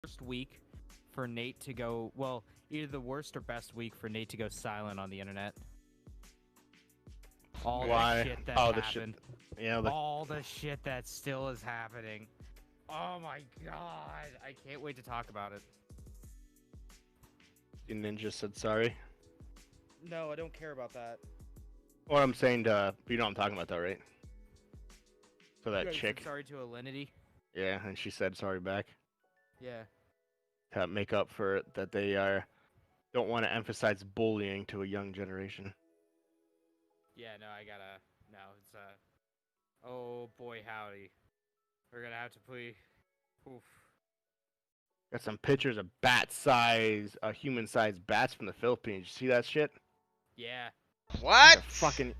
worst week for Nate to go, well, either the worst or best week for Nate to go silent on the internet. All the shit that happened. Yeah, all the shit that still is happening. Oh my god. I can't wait to talk about it. Ninja said sorry. No, I don't care about that. Or I'm saying to, you know what I'm talking about though, right? So that You chick. said sorry to Alinity. Yeah, and she said sorry back. Yeah. To make up for it, that they don't want to emphasize bullying to a young generation. Yeah, no, I gotta. No, it's oh boy, howdy. We're gonna have to play. Oof. Got some pictures of human-sized bats from the Philippines. You see that shit? Yeah. What? Fucking.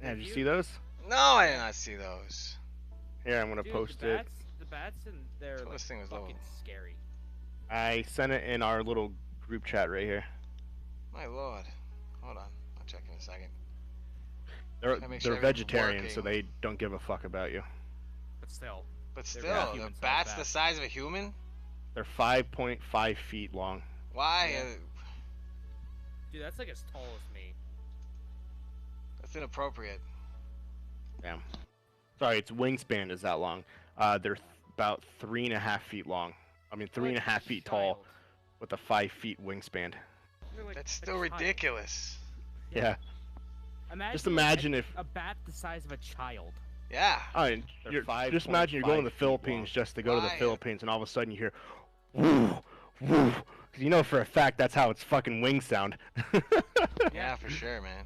Yeah, did you see those? No, I did not see those. Here, I'm gonna post it. The bats in there are This thing was fucking low. scary. I sent it in our little group chat right here. My lord. Hold on. I'll check in a second. They're vegetarian, so they don't give a fuck about you. But still. But still, the bat's the size of a human? They're 5.5 feet long. Why? Yeah. Dude, that's like as tall as me. That's inappropriate. Yeah. Sorry, its wingspan is that long. They're about 3.5 feet long. I mean, 3.5 feet tall with a 5 feet wingspan. Like that's still ridiculous. Yeah. Just imagine if a bat the size of a child. Yeah. I mean, just imagine you're going to the Philippines just to go to the Philippines, and all of a sudden you hear, woo, woo. You know for a fact that's how its fucking wings sound. Yeah, for sure, man.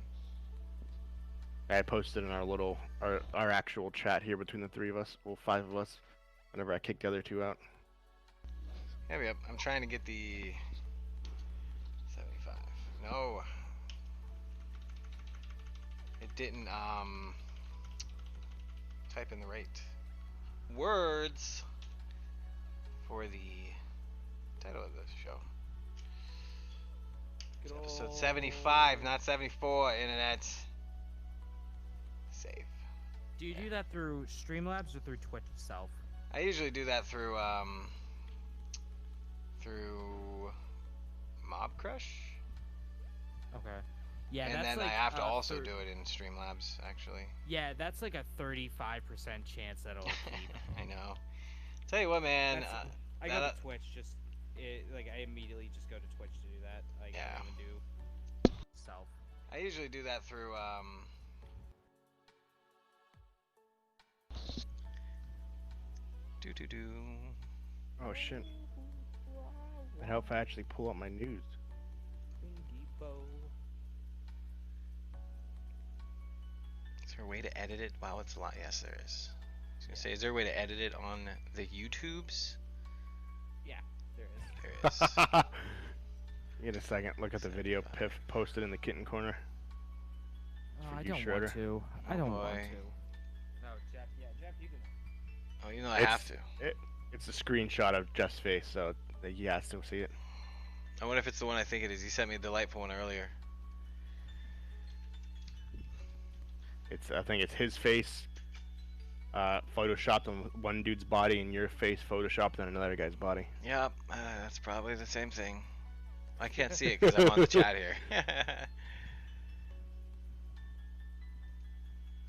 I posted in our actual chat here between the three of us, well, 5 of us, whenever I kicked the other 2 out. Yeah, I'm trying to get the 75. No. It didn't type in the right words for the title of this show. It's episode 75, not 74. Internet. Save. Do you do that through Streamlabs or through Twitch itself? I usually do that through Mob Crush. Okay. Yeah, and that's then like, I have to also do it in Streamlabs, actually. Yeah, that's like a 35% chance that it'll keep. I know. Tell you what, man. I go to Twitch. Like I immediately just go to Twitch to do that. Like I don't even do self. I usually do that through Oh shit. That help if I actually pull up my news. Is there a way to edit it? Wow, it's a lot. Yes, there is. I was gonna say, is there a way to edit it on the YouTubes? Yeah, there is. There is. Get a second. Look at the video Piff posted in the kitten corner. Oh, I don't want to. I don't want to. No, Jeff. Yeah, Jeff, you can. Oh, you know I have to. It's a screenshot of Jeff's face, so he has to see it. I wonder if it's the one I think it is. He sent me a delightful one earlier. I think it's his face, photoshopped on one dude's body, and your face photoshopped on another guy's body. Yep, that's probably the same thing. I can't see it because I'm on the chat here.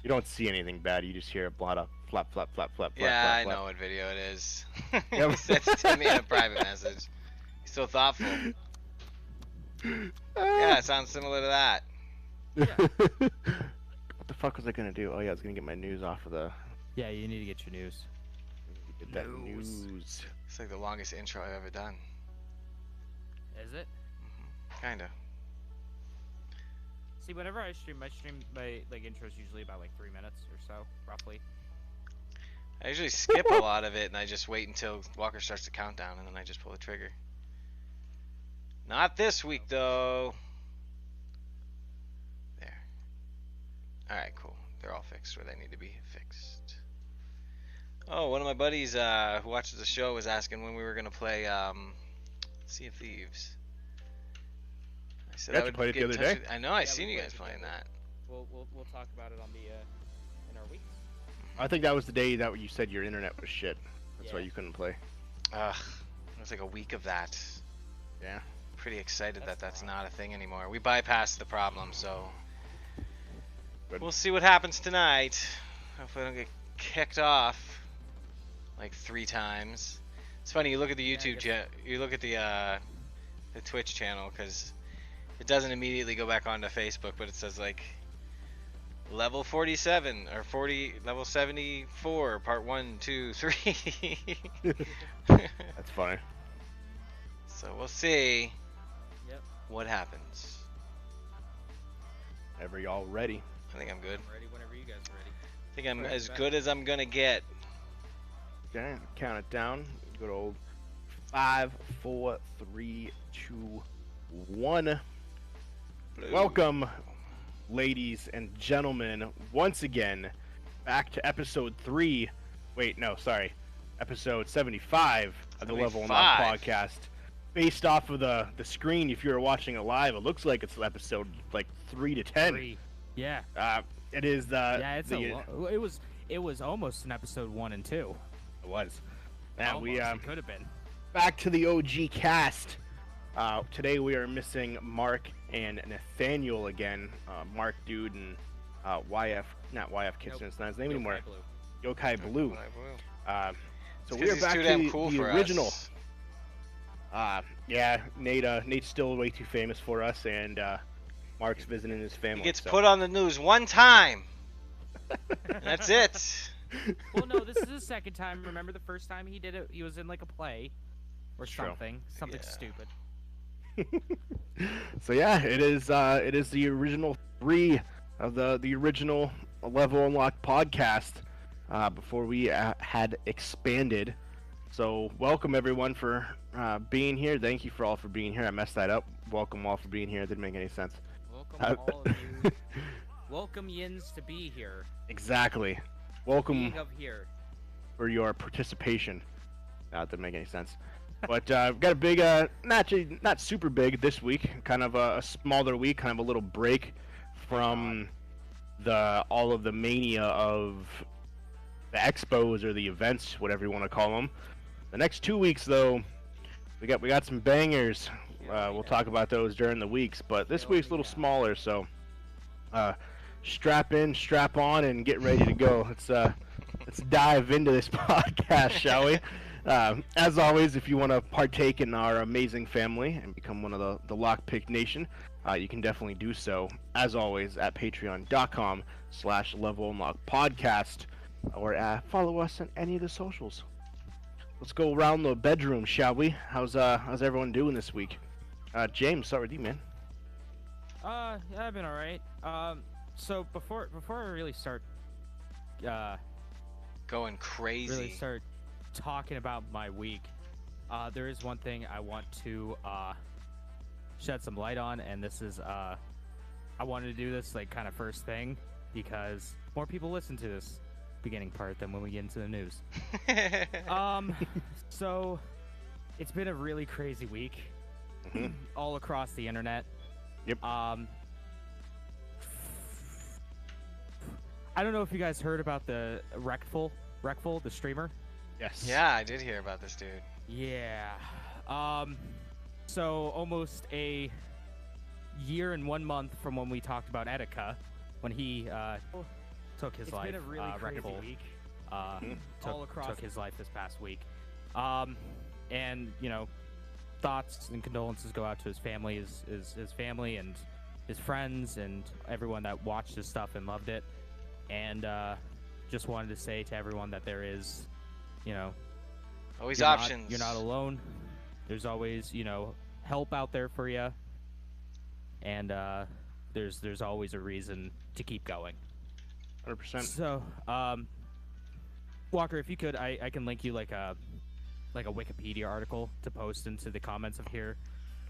You don't see anything bad. You just hear a lot of flap, flap, flap, flap, flap. Yeah, flap, I flap. know what video it is. He sent it to me in a private message. He's so thoughtful. Yeah, it sounds similar to that. Yeah. What the fuck was I gonna do? Oh yeah, I was gonna get my news off of the. Yeah, you need to get your news. Get that news. It's like the longest intro I've ever done. Is it? Kinda. See, whenever I stream, my intro is usually about like 3 minutes or so, roughly. I usually skip a lot of it and I just wait until Walker starts to count down and then I just pull the trigger. Not this week though. There. Alright, cool. They're all fixed where they need to be fixed. Oh, one of my buddies who watches the show was asking when we were going to play Sea of Thieves. I said I played it the other day. I know, I seen you guys playing that. We'll talk about it on the in our weeks. I think that was the day that you said your internet was shit. That's why you couldn't play. Ugh. was like a week of that. Yeah. Pretty excited that that's not a thing anymore. We bypassed the problem, so Good. we'll see what happens tonight. Hopefully I don't get kicked off like 3 times. It's funny, you look at the YouTube you look at the Twitch channel, because it doesn't immediately go back onto Facebook, but it says like level 47 or level 74 part 1 2 3. That's funny. So we'll see Yep. what happens. Whenever y'all ready. I think I'm good. I'm ready whenever you guys are ready. I think I'm Alright, as bet. good as I'm gonna get. Okay, count it down. Good old 5, 4, 3, 2, 1. Welcome, ladies and gentlemen, once again, back to episode 3. Wait, no, sorry. Episode 75 of the Level Up 75. podcast. Based off of the screen, if you're watching it live, it looks like it's episode like 3 to 10. 3. Yeah. It is the. Yeah, it's it was almost an episode 1 and 2. It was. Now Almost, we it could have been. back to the OG cast. Today we are missing Mark and Nathaniel again. Mark Dude and not YF Kitchen, it's not his name anymore. Yokai Blue. So It's we 'cause are he's back too to damn the, cool the for original. us. Yeah, Nate's still way too famous for us, and Mark's visiting his family. He gets so. put on the news one time. And that's it. Well, no, this is the second time. Remember the first time he did it? He was in like a play or True. something Yeah. stupid. So yeah, it is the original 3 of the original Level Unlocked podcast before we had expanded. So welcome everyone for being here. Thank you for being here. I messed that up. Welcome all for being here. It didn't make any sense. Welcome all of you. Welcome yins to be here. Exactly. Welcome Being of here. for your participation. That didn't make any sense. But we've got a big, not super big this week. Kind of a smaller week. Kind of a little break from all of the mania of the expos or the events, whatever you want to call them. The next 2 weeks, though, we got some bangers. We'll talk about those during the weeks. But this week's a little smaller, so strap in, strap on, and get ready to go. Let's dive into this podcast, shall we? As always, if you want to partake in our amazing family and become one of the Lockpick Nation, you can definitely do so, as always, at patreon.com/levelunlockpodcast, or follow us on any of the socials. Let's go around the bedroom, shall we? How's everyone doing this week? James, start with you, man. Yeah, I've been alright. So before I really start, Going crazy. really start talking about my week, there is one thing I want to shed some light on, and this is I wanted to do this like kind of first thing because more people listen to this beginning part than when we get into the news. So it's been a really crazy week all across the internet. Yep. I don't know if you guys heard about the Reckful, the streamer. Yes. Yeah, I did hear about this dude. Yeah. So almost a year and 1 month from when we talked about Etika, when he took his life. It's been a really crazy Reckful, week. took his life this past week. And thoughts and condolences go out to his family, his family and his friends and everyone that watched his stuff and loved it. And just wanted to say to everyone that there is, Always you're options. You're not alone. There's always, help out there for you. And there's always a reason to keep going. 100%. So, Walker, if you could, I can link you like a Wikipedia article to post into the comments of here.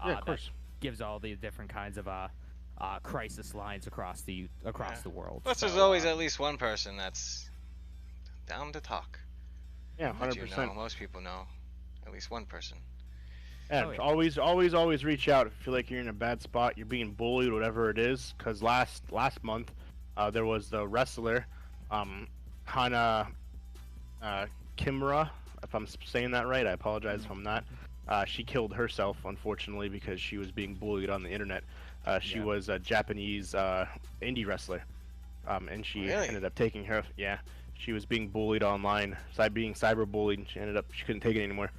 Yeah, of course. That gives all the different kinds of crisis lines across the world. Plus, there's always at least one person that's down to talk. Yeah, That 100%. most people know. At least one person. And Oh, yeah. always reach out if you feel like you're in a bad spot, you're being bullied, whatever it is. Because last month, there was the wrestler, Hana Kimura. If I'm saying that right, I apologize if I'm not. She killed herself, unfortunately, because she was being bullied on the internet. She Yeah. was a Japanese indie wrestler, and she Really? ended up taking her. Yeah, she was being bullied online, being cyberbullied, and she couldn't take it anymore,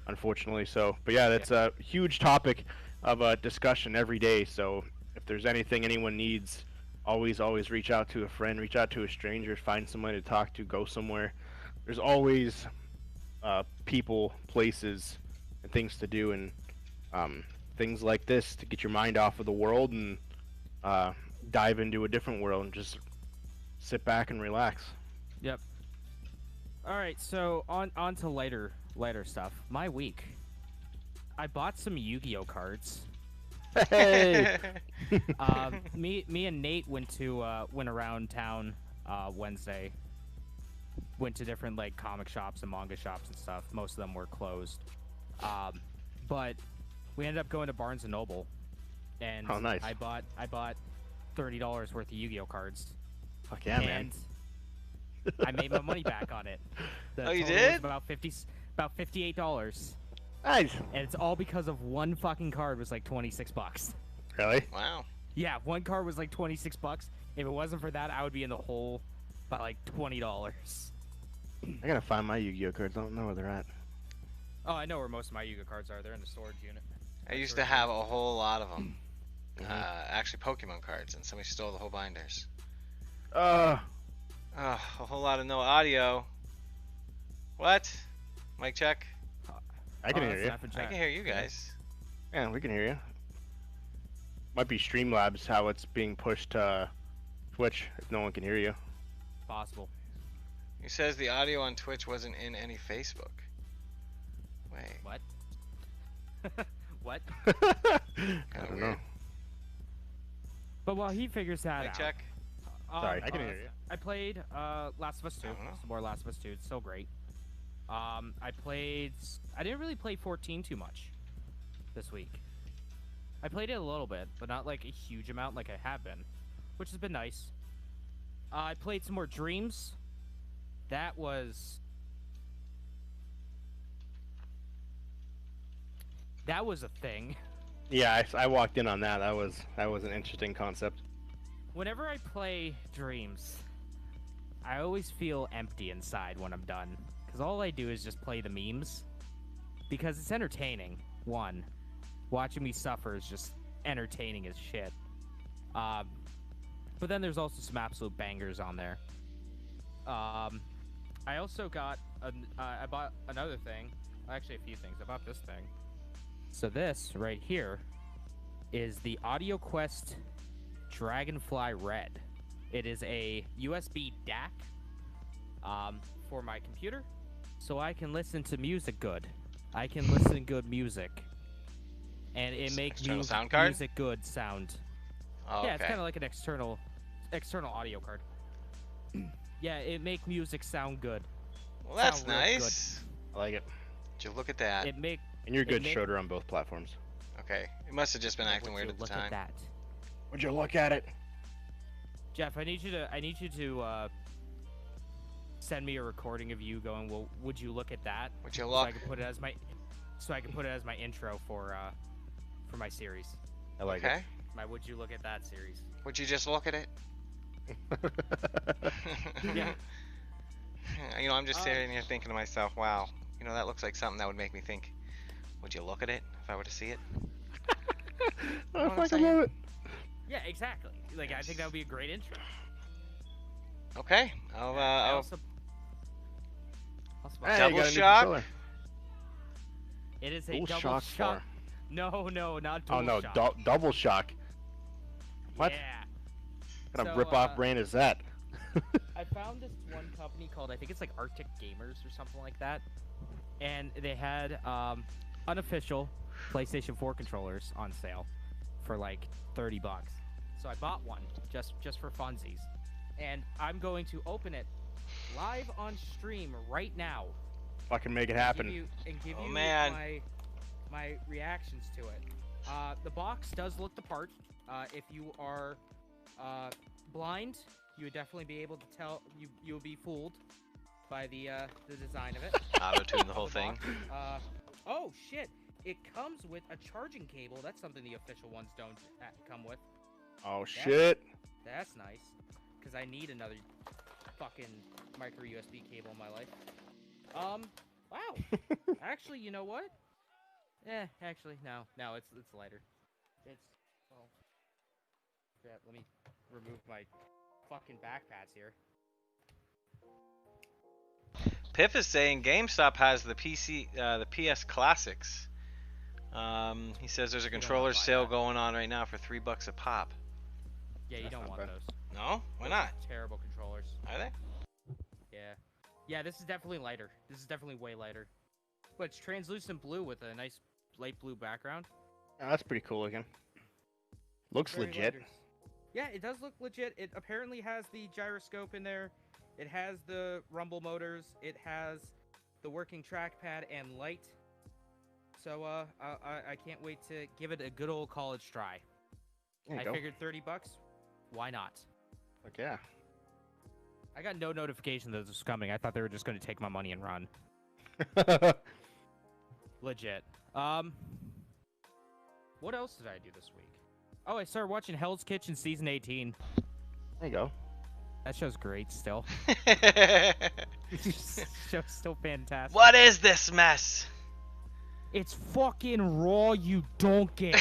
unfortunately. So, but yeah, that's a huge topic of discussion every day. So, if there's anything anyone needs, always reach out to a friend, reach out to a stranger, find someone to talk to, go somewhere. There's always people, places, and things to do, and things like this to get your mind off of the world and dive into a different world and just sit back and relax. Yep. All right, so on to lighter stuff. My week. I bought some Yu-Gi-Oh cards. Hey! Me and Nate went around town Wednesday. Went to different like comic shops and manga shops and stuff. Most of them were closed. But we ended up going to Barnes and Noble, and Oh, nice. I bought $30 worth of Yu-Gi-Oh cards. Fuck yeah, man. And I made my money back on it. The Oh, you total did? was about $58. Nice. And it's all because of one fucking card was like $26. Really? Wow. Yeah, one card was like $26. If it wasn't for that, I would be in the hole by like $20. I gotta find my Yu-Gi-Oh cards. I don't know where they're at. Oh, I know where most of my Yu-Gi-Oh cards are. They're in the storage unit. I used to have a whole lot of them. Mhm. Actually, Pokemon cards, and somebody stole the whole binders. Uh, Oh, a whole lot of no audio. What? Mic check. I can Oh, hear that's you. F and I chat. can hear you guys. Yeah, we can hear you. Might be Streamlabs how it's being pushed to Twitch if no one can hear you. Possible. He says the audio on Twitch wasn't in any Facebook. Wait. What? What? I Kinda don't know. weird. But while he figures that Mic out. check. Sorry, I can hear you. I played Last of Us 2. I don't know. Some more Last of Us 2. It's still great. I didn't really play 14 too much this week. I played it a little bit, but not like a huge amount like I have been, which has been nice. I played some more Dreams. That was a thing. Yeah, I walked in on that. That was an interesting concept. Whenever I play Dreams, I always feel empty inside when I'm done. Because all I do is just play the memes. Because it's entertaining, one. Watching me suffer is just entertaining as shit. But then there's also some absolute bangers on there. I also got, I bought another thing. Actually, a few things. I bought this thing. So this, right here, is the Audio Quest Dragonfly Red. It is a USB DAC for my computer, so I can listen to music good. I can listen to good music, and it makes External sound card? music good sound. Oh, Yeah, it's okay. kind of like an external audio card. Yeah, it make music sound good. Well, that's sound real good. nice. I like it. Did you look at that? It make And you're good, make- Schroeder, on both platforms. Okay. It must have just been acting would weird you at the look time. at that, Would you look at it? Jeff? I need you to send me a recording of you going. Well, would you look at that? Would you So look? I can put it as my intro for my series. I like Okay. My Would You Look at That series. Would you just look at it? it. Yeah. You know, I'm just sitting here thinking to myself, wow, you know, that looks like something that would make me think, would you look at it if I were to see it? I what I'm fucking saying? love it. Yeah, exactly. Like I think that would be a great intro. Okay. I I'll also Hey, Double you got a new shock? controller. it is a Dual double shock shock. No, not Oh dual no, shock. double shock. What? Yeah. What kind of So, rip-off brand is that? I found this one company called, I think it's like Arctic Gamers or something like that, and they had unofficial PlayStation 4 controllers on sale for like $30. So I bought one just for funsies, and I'm going to open it live on stream right now. Fucking make it and happen. give Oh, you man. my reactions to it. The box does look the part. If you are blind, you would definitely be able to tell. You'll be fooled by the design of it. auto-tune the whole thing. Oh shit! it comes with a charging cable. That's something the official ones don't come with. Oh shit! That's nice, because I need another fucking micro USB cable in my life. Wow. Actually, you know what? Actually, no, it's lighter. It's, well, yeah, let me remove my fucking backpats here. Piff is saying GameStop has the PS Classics. He says there's a controller sale going on right now for $3 a pop. Yeah, you don't want those. No? Why not? Terrible controllers. Are they? Yeah. Yeah, this is definitely lighter. This is definitely way lighter. But it's translucent blue with a nice light blue background. Oh, that's pretty cool looking. Looks Very legit. lighter. Yeah, it does look legit. It apparently has the gyroscope in there. It has the rumble motors. It has the working trackpad and light. So I can't wait to give it a good old college try. I figured $30. Why not? Fuck yeah. I got no notification that this was coming. I thought they were just going to take my money and run. Legit. What else did I do this week? Oh, I started watching Hell's Kitchen season 18. There you go. That show's great still. Show's still fantastic. What is this mess? It's fucking raw, you donkey.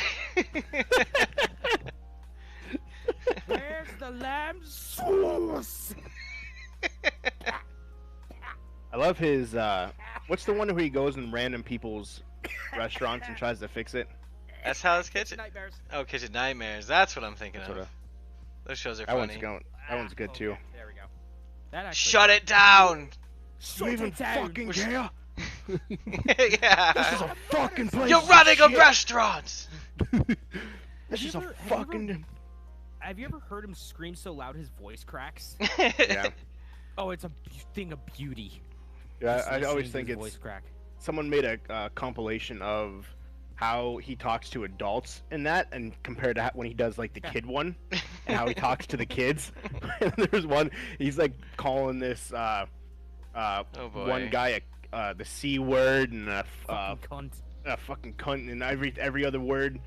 Where's the lamb sauce? I love his, what's the one where he goes in random people's restaurants and tries to fix it? That's Hell's Kitchen. Kitchen Nightmares. Oh, Kitchen Nightmares. That's what I'm thinking That's of. what Those shows are That funny. one's good Okay, too. there we go. That actually Shut it down! Shut You even it down. fucking care? Yeah. This is a fucking place. You're of running a shit. restaurant! This is a Have you fucking. Have you ever heard him scream so loud his voice cracks? Yeah. Oh, it's a thing of beauty. Yeah, Just I always listening think to his it's voice crack. someone made a compilation of how he talks to adults in that, and compared to when he does like the kid one, and how he talks to the kids. And there's one he's like calling this Oh boy. one guy the C word and Fucking cunt. a fucking cunt and every other word,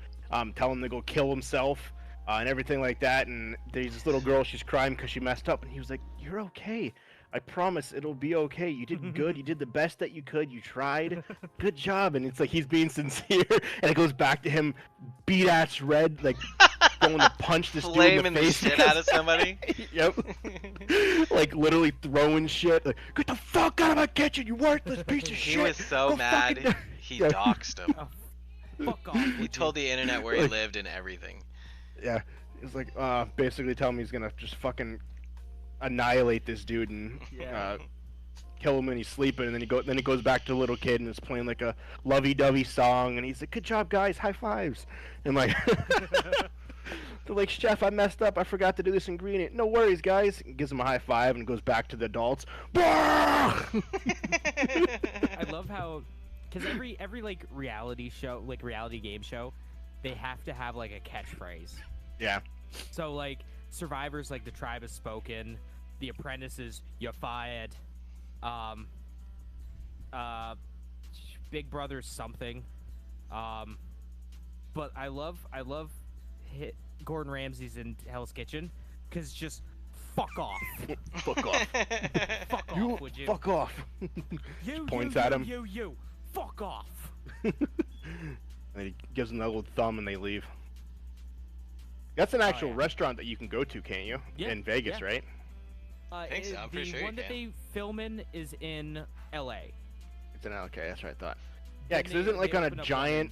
telling him to go kill himself, and everything like that. And there's this little girl, she's crying because she messed up, and he was like, "You're okay. I promise it'll be okay. You did good. You did the best that you could. You tried. Good job." And it's like he's being sincere, and it goes back to him, beat ass red, like going to punch this dude in Flaming the the face. shit out of somebody. Yep. Like literally throwing shit. Like, get the fuck out of my kitchen, you worthless piece of He shit. was so Go mad, fucking-" he Yeah. doxed him. Oh, fuck off. He told the internet where he lived and everything. Yeah. It's like basically tell him he's gonna just fucking annihilate this dude and Yeah. kill him when he's sleeping, and then he goes back to the little kid and is playing like a lovey-dovey song, and he's like, "Good job, guys, high fives." And like they're like, "Chef, I messed up. I forgot to do this ingredient." "No worries, guys." And gives him a high five and goes back to the adults. I love how, because every like reality show, like reality game show, they have to have like a catchphrase. Yeah. So like Survivor's like the tribe has spoken, The Apprentice is you're fired, Big Brother's something, but I love Gordon Ramsay's in Hell's Kitchen, because it's just fuck off. Fuck off. Fuck You off, would you? fuck off. You, points you, at you, him. You, fuck off. And he gives them that little thumb and they leave. That's an actual yeah. restaurant that you can go to, can't you? Yeah, In Vegas, yeah. right? think so, I'm pretty The sure you one that can. they film in is in L.A. It's an okay, that's what I thought. Yeah, Then because they- isn't it like they on a open up giant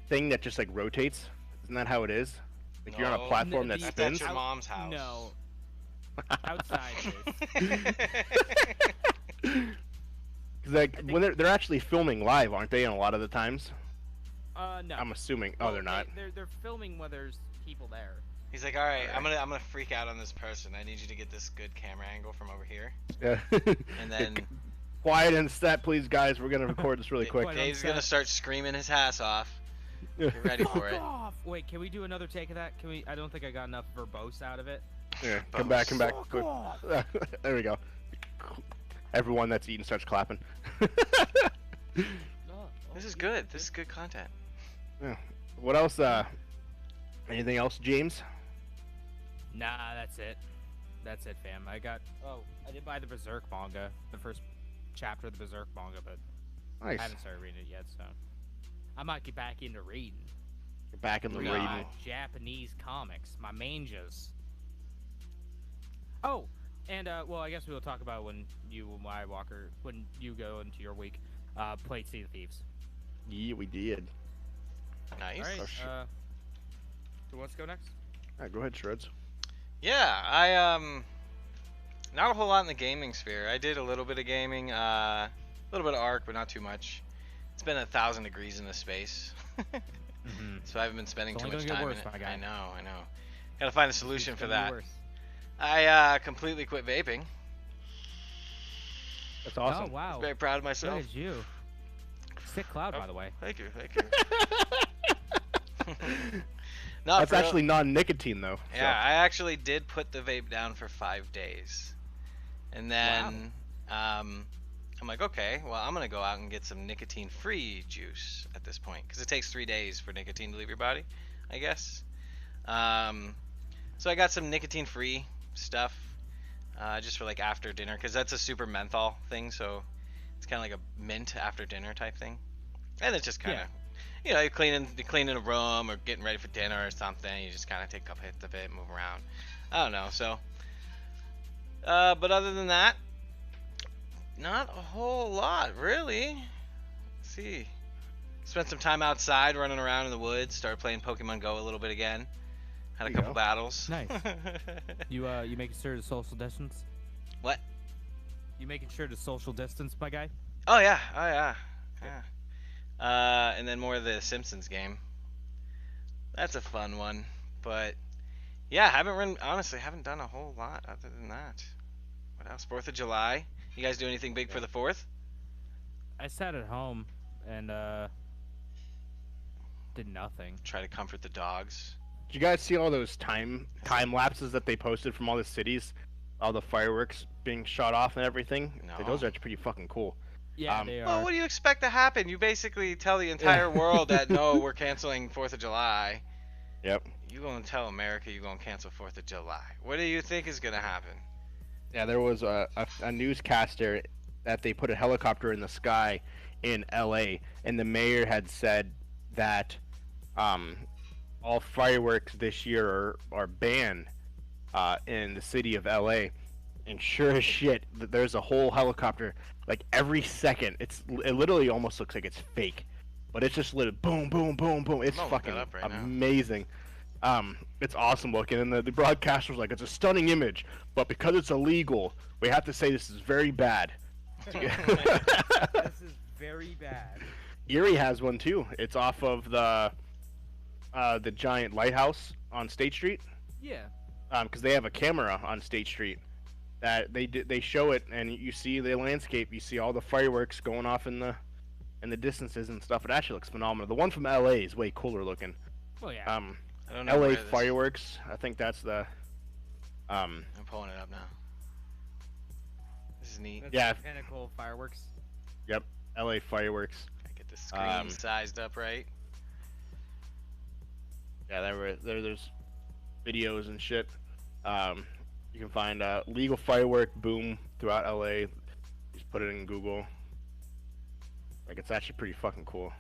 thing that just like rotates? Isn't that how it is? Like you're on a No. platform No, that the- That's at spins? your mom's house. No. Outside it is. Because like when they're actually filming live, aren't they? A lot of the times. No. I'm assuming. Oh, Well, they're not. They're filming when there's people there. He's like, all right, I'm gonna freak out on this person. I need you to get this good camera angle from over here, Yeah. and then Quiet and set, please, guys. We're gonna record this really quick. Quiet. Dave's set. gonna start screaming his ass off. Get ready for Fuck it. off! Wait, can we do another take of that? Can we? I don't think I got enough verbose out of it. Yeah, come back. Fuck Quick. off! There we go. Everyone that's eating starts clapping. This is good. This is good content. Yeah. What else? Anything else, James? Nah, that's it. That's it, fam. I did buy the Berserk manga, the first chapter of the Berserk manga, but Nice. I haven't started reading it yet, so I might get back into reading. You're back in the No. reading. Japanese comics, my mangas. Oh, and well, I guess we'll talk about when you and I, Walker, when you go into your week, played Sea of Thieves. Yeah, we did. Nice. All right. Oh, shit. Who wants to go next? All right, go ahead, Shreds. Yeah, I not a whole lot in the gaming sphere. I did a little bit of gaming, a little bit of Ark, but not too much. It's been 1,000 degrees in this space, so I haven't been spending It's too only much gonna time get in worse, it. my guy. I know. Gotta find a solution It's for gonna be that. worse. I completely quit vaping. That's awesome. Oh wow. Very proud of Good myself. as you. Sick cloud, Oh. by the way. Thank you. No, That's for real. actually non-nicotine though. Yeah, I actually did put the vape down for 5 days. And then I'm like, okay, well, I'm going to go out and get some nicotine-free juice at this point. Because it takes 3 days for nicotine to leave your body, I guess. So I got some nicotine-free stuff just for like after dinner. Because that's a super menthol thing. So it's kind of like a mint after dinner type thing. And it's just kind of... You know, you're cleaning a room or getting ready for dinner or something. You just kind of take a couple hits of it, move around. I don't know. So, but other than that, not a whole lot really. Let's see, spent some time outside running around in the woods. Started playing Pokemon Go a little bit again. Had a couple battles. Nice. You making sure to social distance? What? You making sure to social distance, my guy? Oh yeah. And then more of the Simpsons game. That's a fun one. But yeah, honestly, haven't done a whole lot other than that. What else? 4th of July. You guys do anything big for the 4th? I sat at home and did nothing. Try to comfort the dogs. Did you guys see all those time lapses that they posted from all the cities, all the fireworks being shot off and everything? No. Those are actually pretty fucking cool. Yeah, they are. Well, what do you expect to happen? You basically tell the entire world that no, we're canceling 4th of July. Yep. You gonna tell America you're gonna cancel 4th of July. What do you think is gonna happen? Yeah, there was a newscaster that they put a helicopter in the sky in LA, and the mayor had said that all fireworks this year are banned in the city of LA. And sure as shit, there's a whole helicopter like every second. It literally almost looks like it's fake, but it's just lit boom, boom, boom, boom. It's I'm gonna look fucking that up right now. amazing. It's awesome looking, and the broadcaster was like, "It's a stunning image, but because it's illegal, we have to say this is very bad." This is very bad. Erie has one too. It's off of the giant lighthouse on State Street. Yeah. Because they have a camera on State Street that they show it, and you see the landscape. You see all the fireworks going off in the distances and stuff. It actually looks phenomenal. The one from LA is way cooler looking. Well, yeah. I don't know. LA where this- fireworks. I think that's the. I'm pulling it up now. This is neat. That's yeah. Pinnacle fireworks. Yep. LA fireworks. I get the screen sized up right. Yeah, there's videos and shit. You can find legal firework boom throughout LA. Just put it in Google. Like, it's actually pretty fucking cool.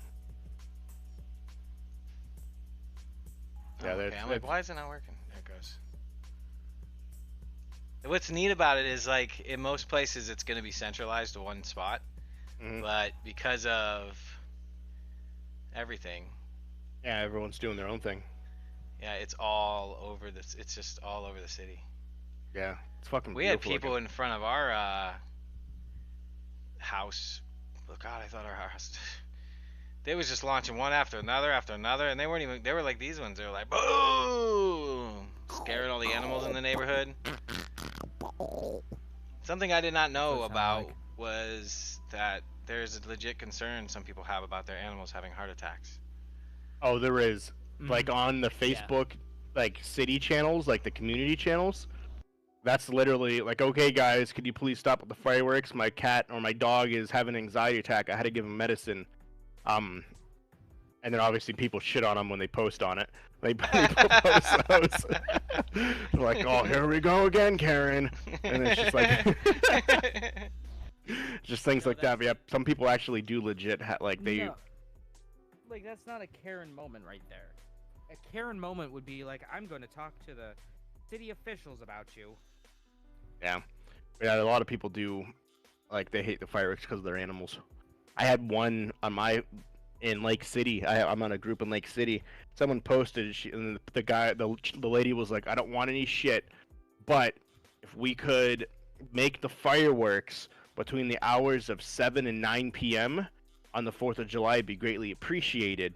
Yeah, Okay. I'm like, why is it not working? There it goes. What's neat about it is, like, in most places it's going to be centralized to one spot, but because of everything, yeah, everyone's doing their own thing. yeah, it's all over this. It's just all over the city. Yeah, it's fucking. We had beautiful people looking. in front of our house. Oh God, I thought our house. They was just launching one after another, and they weren't even. They were like these ones. They were like boom, scaring all the animals in the neighborhood. Something I did not know What's that about like? was that there's a legit concern some people have about their animals having heart attacks. Oh, there is. Like on the Yeah. Facebook, like city channels, like the community channels. That's literally like, okay, guys, could you please stop with the fireworks? My cat or my dog is having an anxiety attack. I had to give him medicine. And And then obviously people shit on them when they post on it. They post those. They're like, oh, here we go again, Karen. And it's just like, just things like that. But yeah, some people actually do legit they. No. Like that's not a Karen moment right there. A Karen moment would be like, I'm going to talk to the city officials about you. Yeah, a lot of people do, like they hate the fireworks because of their animals. I had one on in Lake City. I'm on a group in Lake City. Someone posted, and the lady was like, I don't want any shit, but if we could make the fireworks between the hours of 7 and 9 p.m. on the 4th of July, it'd be greatly appreciated.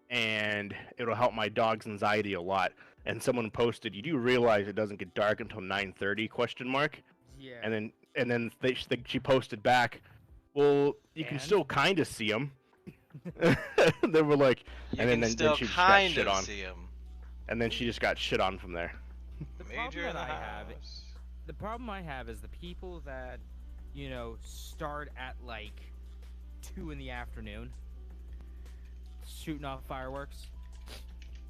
And it'll help my dog's anxiety a lot. And someone posted, you do realize it doesn't get dark until 9:30? Yeah. And then she posted back, well, you can still kind of see them. They were like, and then she just got shit on. And then she just got shit on from there. The problem I have is the people that, start at like 2 in the afternoon shooting off fireworks.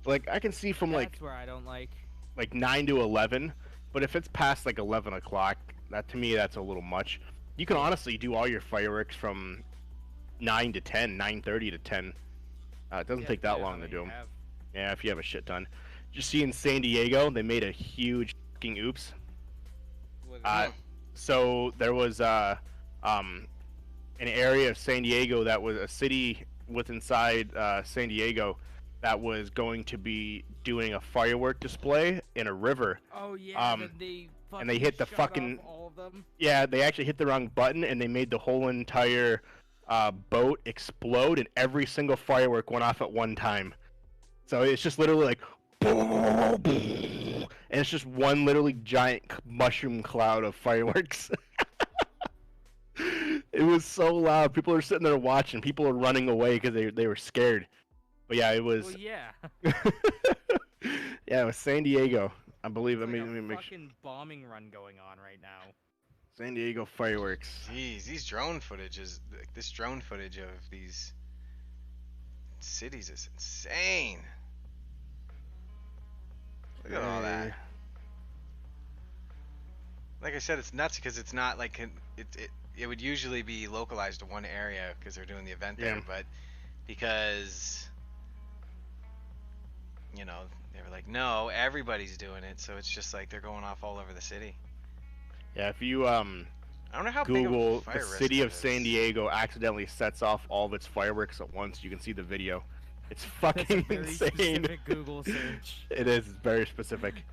Like I can see from That's where I don't like 9 to 11, but if it's past like 11 o'clock, that to me that's a little much. You can honestly do all your fireworks from 9 to 10, 9:30 to 10. It doesn't take that long to do them. Yeah, if you have a shit ton. Just see in San Diego, they made a huge fucking oops. So there was an area of San Diego that was a city inside San Diego that was going to be doing a firework display in a river. Oh yeah, and they hit the fucking all of them. Yeah, they actually hit the wrong button and they made the whole entire boat explode, and every single firework went off at one time. So it's just literally like and it's just one literally giant mushroom cloud of fireworks. It was so loud. People are sitting there watching. People are running away because they were scared. But yeah, it was. Well, yeah. Yeah, it was San Diego, I believe. It's like a fucking bombing run going on right now. San Diego fireworks. Jeez, these drone footages, this drone footage of these cities is insane. Look at all that. Like I said, it's nuts because it's not like it would usually be localized to one area because they're doing the event there, but because they were like, no, everybody's doing it, so it's just like they're going off all over the city. Yeah, if you I don't know how Google big of a the city of San Diego accidentally sets off all of its fireworks at once, you can see the video. It's fucking insane. Specific Google search. It is very specific.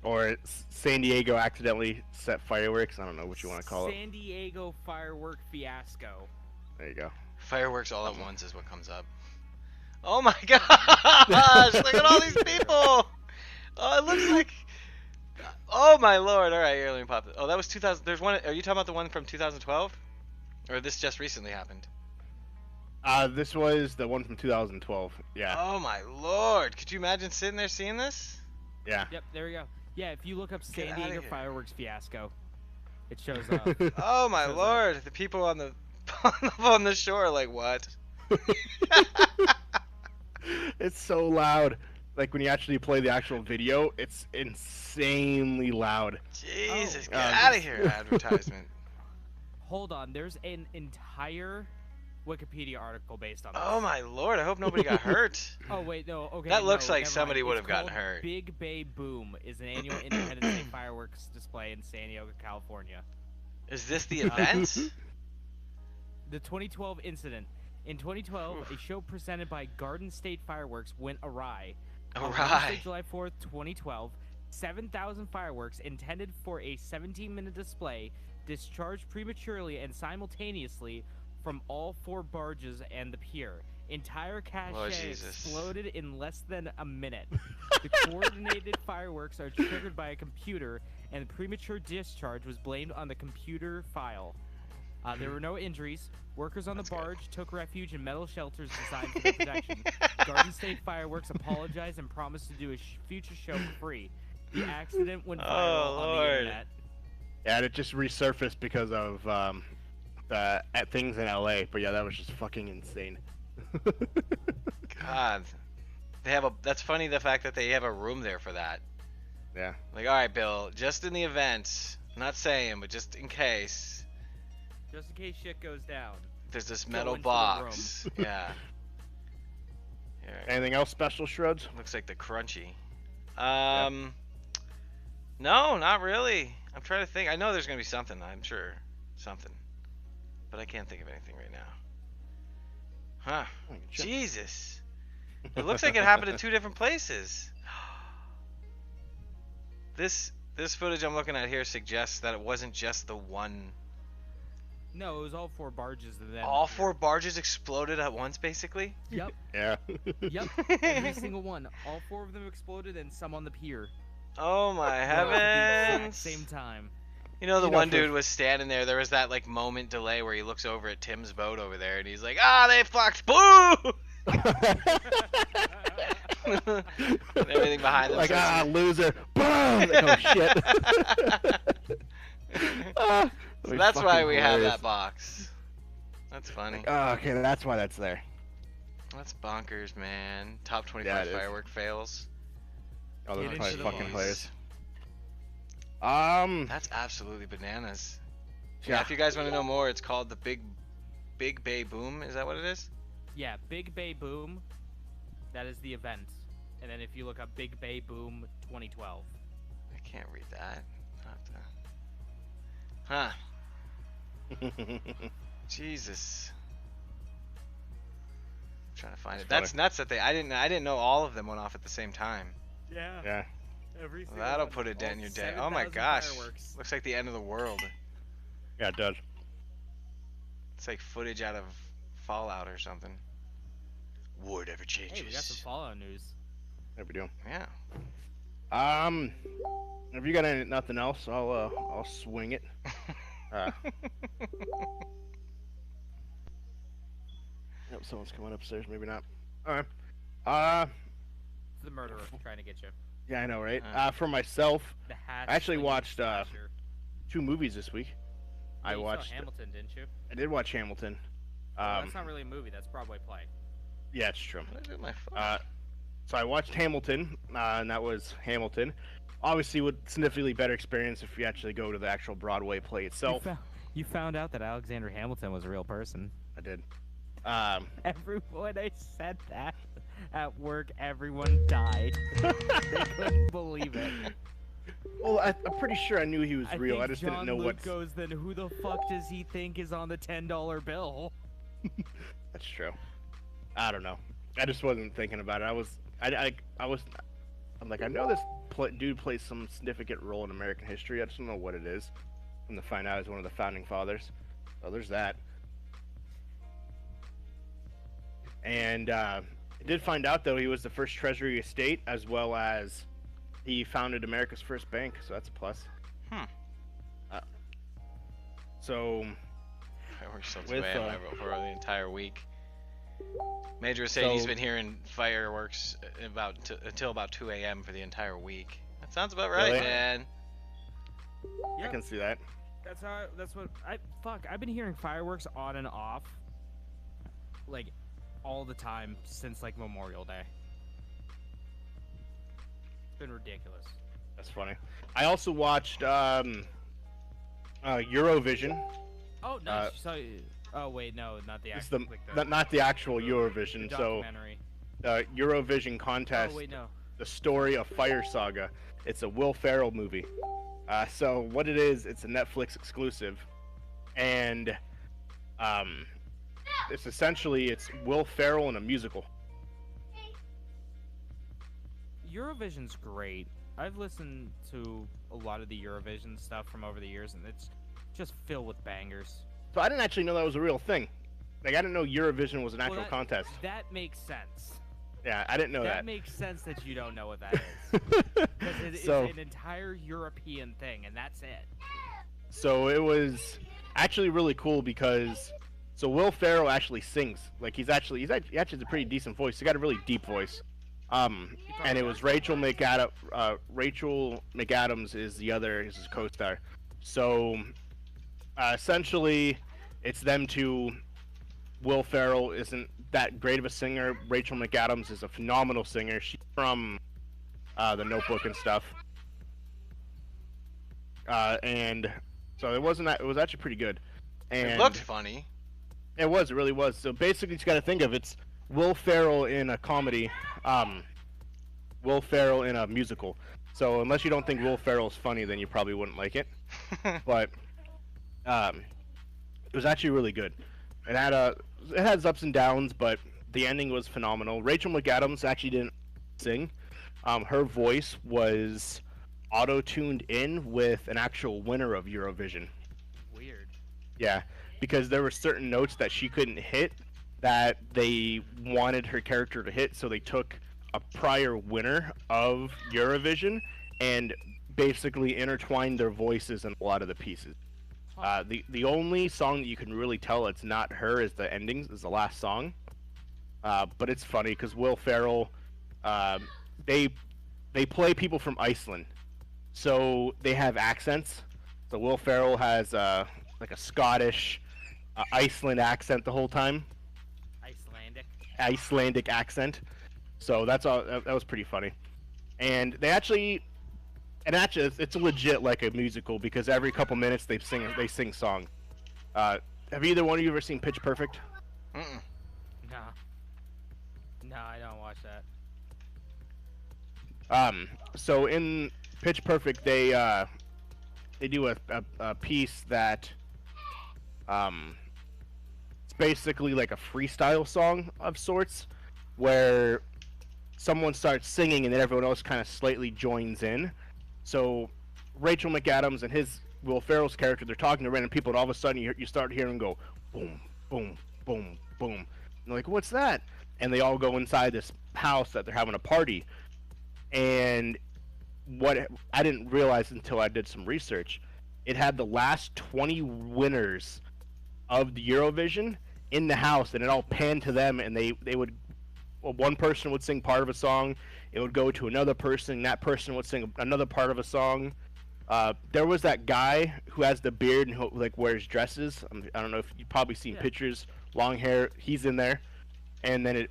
Or San Diego accidentally set fireworks. I don't know what you want to call it. San Diego firework fiasco. There you go. Fireworks all at once is what comes up. Oh my gosh! Look at all these people! Oh, it looks like. Oh my lord! All right, here, let me pop it. Oh, that was 2000. There's one. Are you talking about the one from 2012, or this just recently happened? This was the one from 2012. Yeah. Oh my lord! Could you imagine sitting there seeing this? Yeah. Yep. There we go. Yeah, if you look up San Diego fireworks fiasco, it shows up. Oh my lord! The people on the shore are like, what? It's so loud. Like when you actually play the actual video, it's insanely loud. Jesus, get out of here, advertisement. Hold on, there's an entire Wikipedia article based on this. Oh my lord, I hope nobody got hurt. Oh wait, no, okay. That looks like somebody would have gotten hurt. Big Bay Boom is an annual Independence Day fireworks display in San Diego, California. Is this the event? The 2012 incident. In 2012, a show presented by Garden State Fireworks went awry. On Wednesday, July 4th, 2012, 7,000 fireworks intended for a 17-minute display discharged prematurely and simultaneously from all 4 barges and the pier. Entire cache exploded in less than a minute. The coordinated fireworks are triggered by a computer, and the premature discharge was blamed on the computer file. There were no injuries. Workers on the barge took refuge in metal shelters designed for their protection. Garden State Fireworks apologized and promised to do a future show for free. The accident went viral on the internet. Yeah, and it just resurfaced because of things in LA. But yeah, that was just fucking insane. God, they have a. That's funny. The fact that they have a room there for that. Yeah. Like, all right, Bill, just in the event. I'm not saying, but just in case. Just in case shit goes down. There's this Go metal into the box. Yeah. Here. Anything else special, Shruds? Looks like the crunchy. No, not really. I'm trying to think. I know there's gonna be something. I'm sure something, but I can't think of anything right now. Huh? Jesus. It looks like it happened in 2 different places. This footage I'm looking at here suggests that it wasn't just the one. No, it was all 4 barges and then. All 4 barges exploded at once, basically. Yep. Yeah. Yep. Every single one. All 4 of them exploded, and some on the pier. Oh my At the exact heavens! same time. You know, the one dude was standing there. There was that like moment delay where he looks over at Tim's boat over there, and he's like, "Ah, they fucked! Boo!" And everything behind them. Like, loser. Boom! Oh, shit. So that's why we have that box. That's funny. Okay, that's why that's there. That's bonkers, man. Top 25 firework fails. Oh, those Get are probably into the fucking box. players. That's absolutely bananas. Yeah, if you guys want to know more, it's called the Big Bay Boom. Is that what it is? Yeah, Big Bay Boom. That is the event. And then if you look up Big Bay Boom 2012. I can't read that. Huh. Jesus. I'm trying to find it. That's nuts that I didn't know all of them went off at the same time. Yeah. Yeah. Every Well, that'll put a dent in your day. Oh my gosh. Looks like the end of the world. Yeah, it does. It's like footage out of Fallout or something. War never changes. Hey, we got some Fallout news. There we do. Yeah. If you got nothing else, I'll swing it. Yep, someone's coming upstairs. Maybe not. All right. It's the murderer trying to get you. Yeah, I know, right? For myself, The hat. I actually watched 2 movies this week. Yeah, I you watched saw Hamilton, didn't you? I did watch Hamilton. Well, that's not really a movie. That's Broadway play. Yeah, it's true. What did I do with my phone? So I watched Hamilton, and that was Hamilton. Obviously, with significantly better experience if you actually go to the actual Broadway play itself. You found out that Alexander Hamilton was a real person. I did. Everyone I said that at work, everyone died. They couldn't believe it. Well, I'm pretty sure I knew he was real. I just didn't know what. Goes, then who the fuck does he think is on the $10 bill? That's true. I don't know. I just wasn't thinking about it. I'm like, I know this dude plays some significant role in American history. I just don't know what it is. And to find out he's one of the founding fathers. So there's that. And I did find out, though, he was the first Treasury of State, as well as he founded America's first bank. So that's a plus. So Fireworks till 2 a.m. for the entire week. Major was saying he's been hearing fireworks until about 2 a.m. for the entire week. That sounds about right, Really? man. I can see that. I've been hearing fireworks on and off, like, all the time since, like, Memorial Day. It's been ridiculous. That's funny. I also watched Eurovision. Oh, nice. Oh wait, no, not the It's actual. not the actual Eurovision. The So documentary. Eurovision contest. Oh wait, no. The story of Fire Saga. It's a Will Ferrell movie. So what it is, it's a Netflix exclusive, and it's Will Ferrell in a musical. Eurovision's great. I've listened to a lot of the Eurovision stuff from over the years, and it's just filled with bangers. So I didn't actually know that was a real thing. Like, I didn't know Eurovision was an actual contest. That makes sense. Yeah, I didn't know that. That makes sense that you don't know what that is. Because it's an entire European thing, and that's it. So it was actually really cool because Will Ferrell actually sings. Like, he actually has a pretty decent voice. He got a really deep voice. And it was Rachel McAdams. Rachel McAdams is his co-star. So essentially, it's them two. Will Ferrell isn't that great of a singer. Rachel McAdams is a phenomenal singer. She's from The Notebook and stuff. And so it wasn't that. It was actually pretty good. And It looked funny. it was. It really was. So basically, you got to think of it's Will Ferrell in a comedy, Will Ferrell in a musical. So unless you don't think Will Ferrell's funny, then you probably wouldn't like it. But it was actually really good. It has ups and downs, but the ending was phenomenal. Rachel McAdams actually didn't sing. Her voice was auto-tuned in with an actual winner of Eurovision. Weird. Yeah, because there were certain notes that she couldn't hit that they wanted her character to hit, so they took a prior winner of Eurovision and basically intertwined their voices in a lot of the pieces. The only song that you can really tell it's not her is the endings, is the last song. But it's funny because Will Ferrell, they play people from Iceland, so they have accents. So Will Ferrell has like a Scottish, Iceland accent the whole time. Icelandic accent. So that's all. That was pretty funny. And they actually, it's legit like a musical because every couple minutes they sing song. Have either one of you ever seen Pitch Perfect? Mm-mm. No, I don't watch that. So in Pitch Perfect, they do a piece that it's basically like a freestyle song of sorts, where someone starts singing and then everyone else kind of slightly joins in. So Rachel McAdams and Will Ferrell's character, they're talking to random people, and all of a sudden you start hearing go boom, boom, boom, boom. And they're like, what's that? And they all go inside this house that they're having a party. And what I didn't realize until I did some research, it had the last 20 winners of the Eurovision in the house, and it all panned to them, and they would, well, one person would sing part of a song, it would go to another person, that person would sing another part of a song. There was that guy who has the beard and who, like, wears dresses. I don't know if you've probably seen pictures, long hair, he's in there. And then it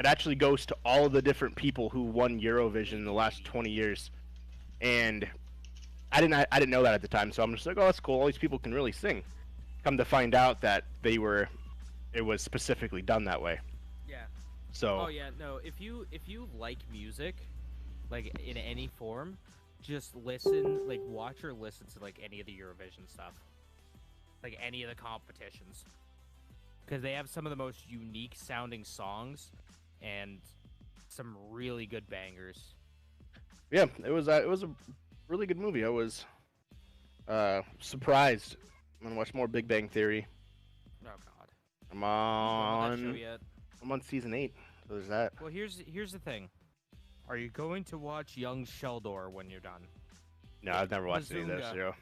actually goes to all of the different people who won Eurovision in the last 20 years. And I didn't know that at the time, so I'm just like, oh, that's cool. All these people can really sing. Come to find out that it was specifically done that way. Yeah. So. Oh yeah, no. If you like music, like in any form, just listen, like watch or listen to like any of the Eurovision stuff, like any of the competitions, because they have some of the most unique sounding songs and some really good bangers. Yeah, it was a really good movie. I was surprised. I'm gonna watch more Big Bang Theory. Oh God. I'm You on. haven't done that show yet? I'm on season 8. So there's that. Well, here's the thing. Are you going to watch Young Sheldor when you're done? No, I've never watched any of that Bazunga. show.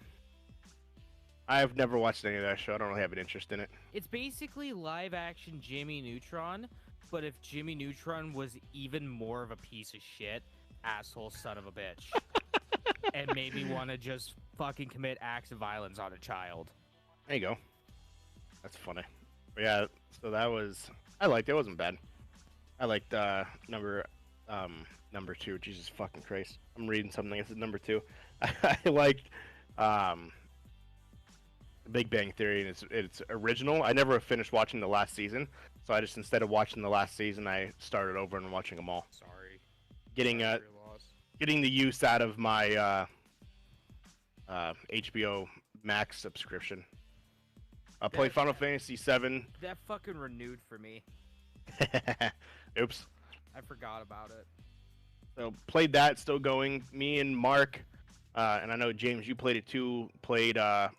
I've never watched any of that show. I don't really have an interest in it. It's basically live action Jimmy Neutron, but if Jimmy Neutron was even more of a piece of shit, asshole son of a bitch, and made me want to just fucking commit acts of violence on a child. There you go. That's funny. But yeah, so that was, I liked it. It wasn't bad. I liked number 2. Jesus fucking Christ. I'm reading something. It's number 2. I liked Big Bang Theory, and it's original. I never finished watching the last season, so I just, instead of watching the last season, I started over and watching them all. Sorry. Getting the use out of my HBO Max subscription. I played Final Fantasy VII. That fucking renewed for me. Oops. I forgot about it. So played that, still going. Me and Mark, and I know James, you played it too. Played on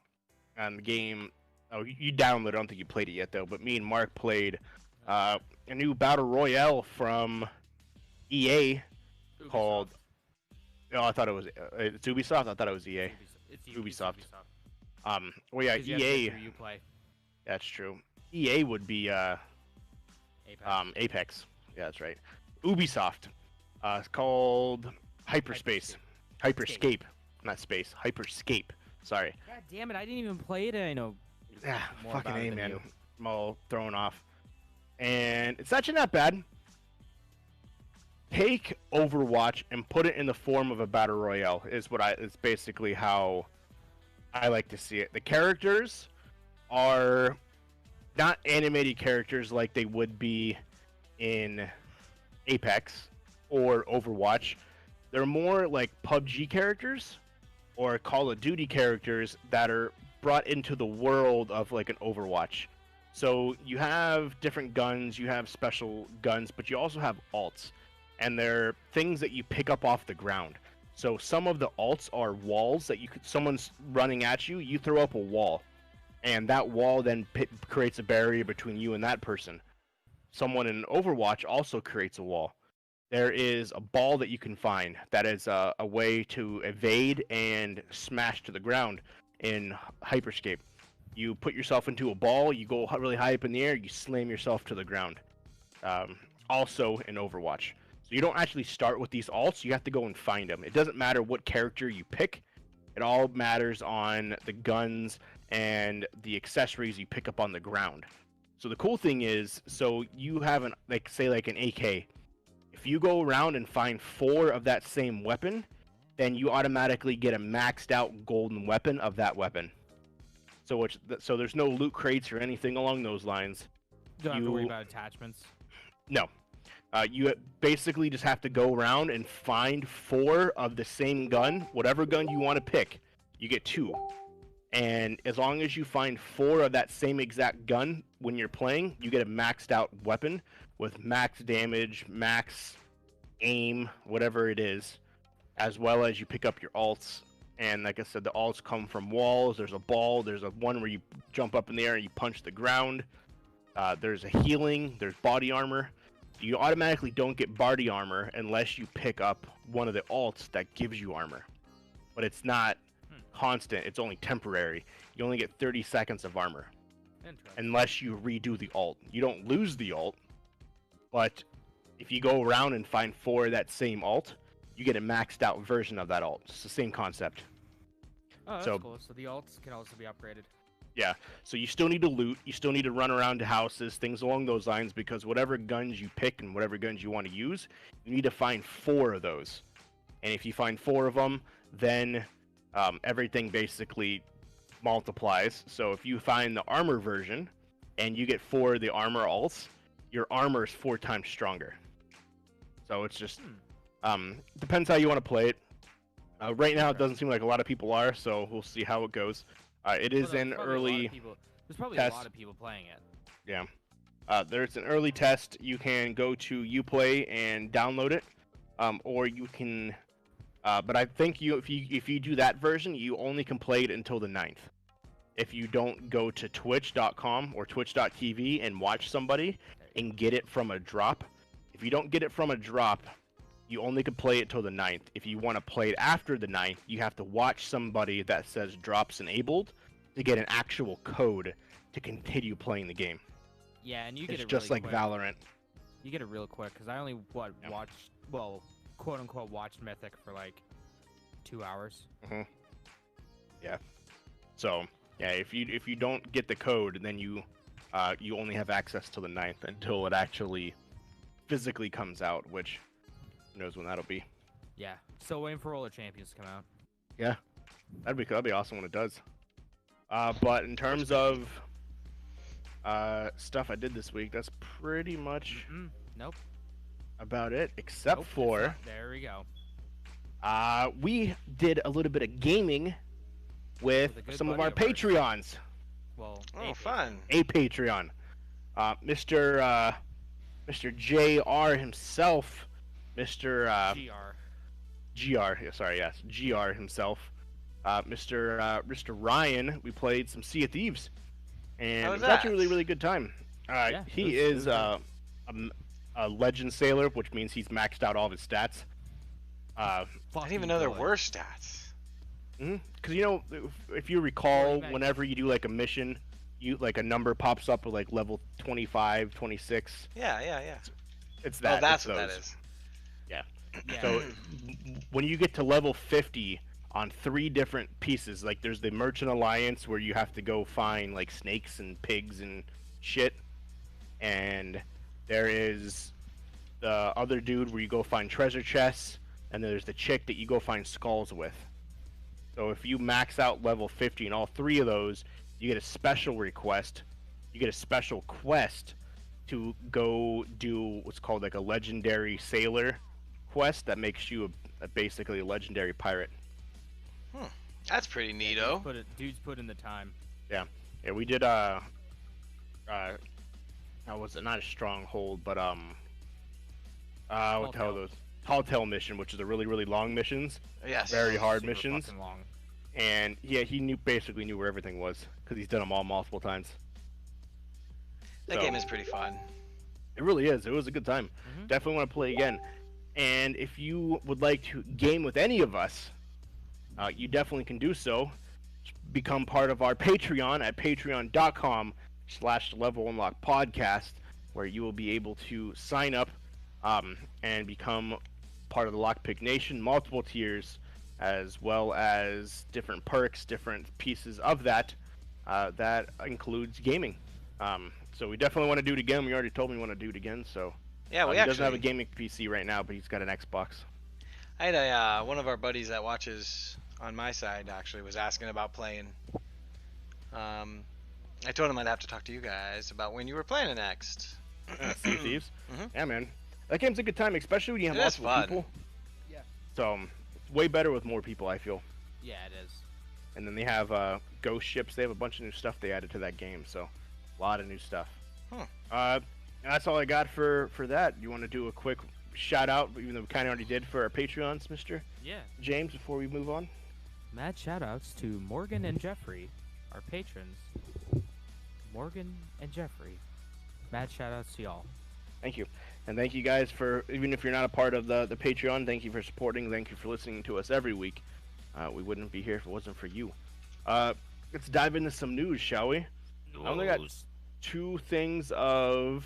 the game. Oh, you downloaded. I don't think you played it yet though. But me and Mark played a new battle royale from EA Ubisoft. called. Oh, I thought it was it's Ubisoft. I thought it was EA. It's Ubisoft. Well, yeah, 'Cause you have EA. Victor, you play. That's true. EA would be Apex. Apex. Yeah, that's right. Ubisoft. It's called Hyperspace. Hyperscape. Not space. Hyperscape. Sorry. God damn it! I didn't even play it. I know. Yeah, more fucking about it A, than man. you. I'm all thrown off. and it's actually not bad. Take Overwatch and put it in the form of a battle royale is basically how I like to see it. The characters are not animated characters like they would be in Apex or Overwatch. They're more like PUBG characters or Call of Duty characters that are brought into the world of like an Overwatch. So you have different guns, you have special guns, but you also have alts. And they're things that you pick up off the ground. So some of the alts are walls that someone's running at you, you throw up a wall. And that wall then creates a barrier between you and that person. Someone in Overwatch also creates a wall. There is a ball that you can find that is a way to evade and smash to the ground in Hyperscape. You put yourself into a ball, you go really high up in the air, you slam yourself to the ground. Also in Overwatch. So you don't actually start with these alts, you have to go and find them. It doesn't matter what character you pick, it all matters on the guns and the accessories you pick up on the ground. So the cool thing is, so you have an AK. If you go around and find 4 of that same weapon, then you automatically get a maxed out golden weapon of that weapon. So there's no loot crates or anything along those lines. Don't have to worry about attachments. No. You basically just have to go around and find 4 of the same gun. Whatever gun you want to pick, you get 2. And as long as you find 4 of that same exact gun when you're playing, you get a maxed out weapon with max damage, max aim, whatever it is, as well as you pick up your alts. And like I said, the alts come from walls. There's a ball. There's a one where you jump up in the air and you punch the ground. There's a healing. There's body armor. You automatically don't get body armor unless you pick up one of the alts that gives you armor. But it's not constant. It's only temporary. You only get 30 seconds of armor. Unless you redo the alt. You don't lose the alt. But if you go around and find 4 of that same alt, you get a maxed out version of that alt. It's the same concept. Oh, that's cool. So the alts can also be upgraded. Yeah, so you still need to loot, you still need to run around to houses, things along those lines, because whatever guns you pick and whatever guns you want to use, you need to find 4 of those. And if you find 4 of them, then everything basically multiplies. So if you find the armor version, and you get 4 of the armor alts, your armor is 4 times stronger. So it's just, depends how you want to play it. Right now it doesn't seem like a lot of people are, so we'll see how it goes. It is an early There's probably test. a lot of people playing it. Yeah. There's an early test. You can go to Uplay and download it, or you can. But I think if you do that version, you only can play it until the 9th. If you don't go to Twitch.com or Twitch.tv and watch somebody and get it from a drop, if you don't get it from a drop, you only can play it till the 9th. If you want to play it after the 9th, you have to watch somebody that says drops enabled to get an actual code to continue playing the game. Yeah, and you get It's it just really like quick. Valorant. You get it real quick, because I only, watched, well, quote-unquote watched Mythic for like 2 hours. Yeah. So, yeah, if you don't get the code, then you only have access to the 9th until it actually physically comes out, which who knows when that'll be. Yeah. Still waiting for Roller Champions to come out. Yeah. That'd be awesome when it does. But in terms of stuff I did this week, that's pretty much Nope. about it, except Nope, for it's not. There we go. we did a little bit of gaming with With a good some of buddy our of ours. Patreons. Well, Oh, fun. A Patreon. Mr. JR himself, Mr. GR, yeah, sorry, yes, GR himself, Mr. Ryan. We played some Sea of Thieves, and How it was was actually a that? really, really good time. Yeah, He it was is a legend sailor, which means he's maxed out all of his stats. I didn't even know there were stats. Because if you recall, Max. whenever you do like a mission, a number pops up with like level 25, 26. Yeah. It's that. Oh, that's it's what that those. is. Yeah. Yeah. So when you get to level 50 on 3 different pieces, like there's the Merchant Alliance where you have to go find like snakes and pigs and shit, and there is the other dude where you go find treasure chests, and there's the chick that you go find skulls with. So if you max out level 50 in all three of those, you get a special request. You get a special quest to go do what's called like a legendary sailor quest that makes you basically a legendary pirate. That's pretty neato. Dude's put in the time. Yeah, we did was it not a stronghold, but what the hell are those? Tall Tale mission, which is a really, really long missions. Yes. Very hard Super missions. fucking long. And yeah, he basically knew where everything was because he's done them all multiple times. That game is pretty fun. It really is. It was a good time. Definitely want to play again. And if you would like to game with any of us, you definitely can do so. Become part of our Patreon at patreon.com/levelunlockpodcast, where you will be able to sign up and become part of the Lockpick Nation, multiple tiers, as well as different perks, different pieces of that. That includes gaming. So we definitely want to do it again. We already told me we want to do it again. So yeah, he doesn't have a gaming PC right now, but he's got an Xbox. I had one of our buddies that watches on my side actually was asking about playing. I told him I'd have to talk to you guys about when you were playing it next. Sea of Thieves. Yeah, man, that game's a good time, especially when you have multiple people. Yeah. So it's way better with more people, I feel. Yeah, it is. And then they have ghost ships. They have a bunch of new stuff they added to that game. So a lot of new stuff. That's all I got for that. You want to do a quick shout out, even though we kind of already did for our Patreons, Mr. Yeah. James, before we move on? Mad shout outs to Morgan and Jeffrey, our patrons. Morgan and Jeffrey. Mad shout outs to y'all. Thank you. And thank you guys for, even if you're not a part of the Patreon, thank you for supporting. Thank you for listening to us every week. We wouldn't be here if it wasn't for you. Let's dive into some news, shall we? I only got 2 things of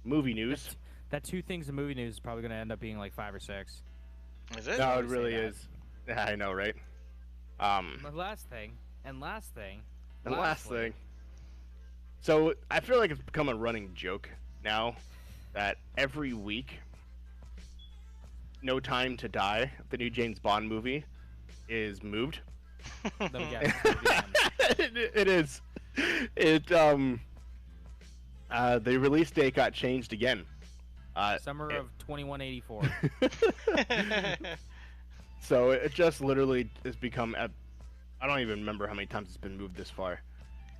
movie news. That 2 things of movie news is probably going to end up being like 5 or 6. Is it? No, it really is. Yeah, I know, right? The last thing. So I feel like it's become a running joke now that every week, No Time to Die, the new James Bond movie, is moved. Let me guess. It is. The release date got changed again. Summer of 2184. So it just literally has become. I don't even remember how many times it's been moved this far.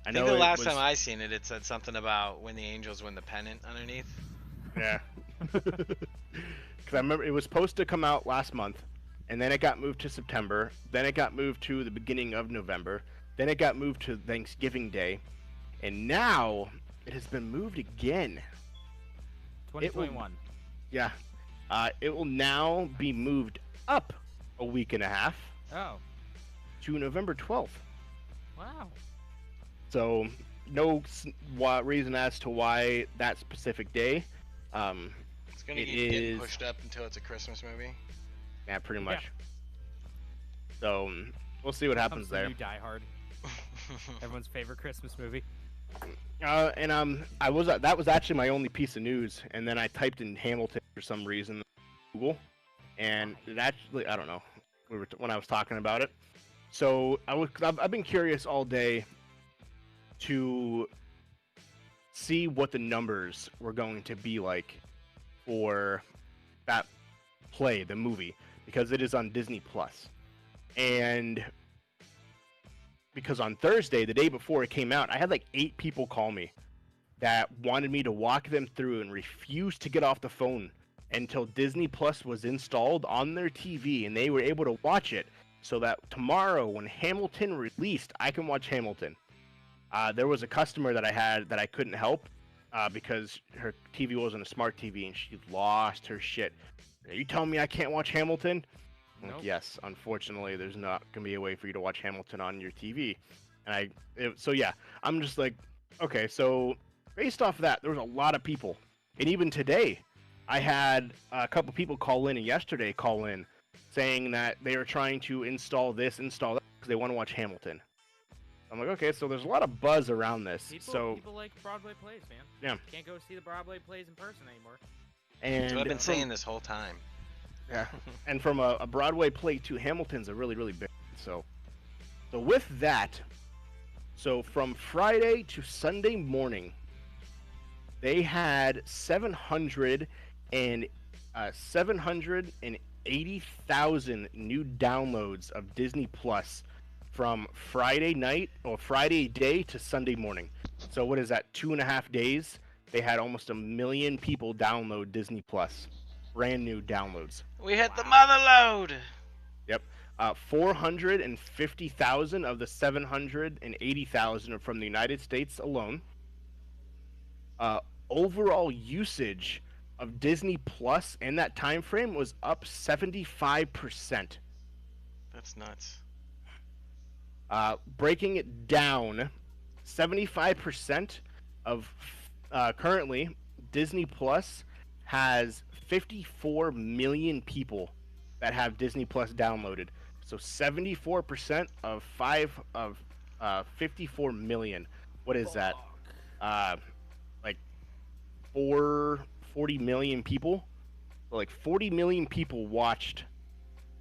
I think the last time I seen it, it said something about when the Angels win the pennant underneath. Yeah. Because I remember it was supposed to come out last month, and then it got moved to September. Then it got moved to the beginning of November. Then it got moved to Thanksgiving Day, and now it has been moved again. 2021. Yeah. It will now be moved up a week and a half. Oh. To November 12th. Wow. So, no reason as to why that specific day. It's gonna keep getting pushed up until it's a Christmas movie. Yeah, pretty much. Yeah. So, we'll see what happens there. New Die Hard. Everyone's favorite Christmas movie. That was actually my only piece of news, and then I typed in Hamilton for some reason on Google, and it actually, I don't know, when I was talking about it. So I've been curious all day to see what the numbers were going to be like for that play, the movie, because it is on Disney Plus. And because on Thursday, the day before it came out, I had like 8 people call me that wanted me to walk them through and refused to get off the phone until Disney Plus was installed on their TV and they were able to watch it, so that tomorrow when Hamilton released, I can watch Hamilton. There was a customer that I had that I couldn't help because her TV wasn't a smart TV and she lost her shit. Are you telling me I can't watch Hamilton? Nope. Like, yes, unfortunately, there's not going to be a way for you to watch Hamilton on your TV. And so yeah, I'm just like, okay, so based off of that, there was a lot of people. And even today, I had a couple people call in, and yesterday call in, saying that they were trying to install this, install that, because they want to watch Hamilton. I'm like, okay, so there's a lot of buzz around this. People like Broadway plays, man. Yeah. Can't go see the Broadway plays in person anymore. And That's what I've been saying this whole time. Yeah. And from a Broadway play to Hamilton's a really, really big. So with that, so from Friday to Sunday morning, they had 780,000 new downloads of Disney Plus from Friday night or Friday day to Sunday morning. So what is that? 2.5 days? They had almost 1 million people download Disney Plus, brand new downloads. We hit the mother load. Yep. 450,000 of the 780,000 are from the United States alone. Overall usage of Disney Plus in that time frame was up 75%. That's nuts. Breaking it down, 75% of currently Disney Plus has 54 million people that have Disney Plus downloaded. So 74% of 54 million. What is that? Like 40 million people. So like 40 million people watched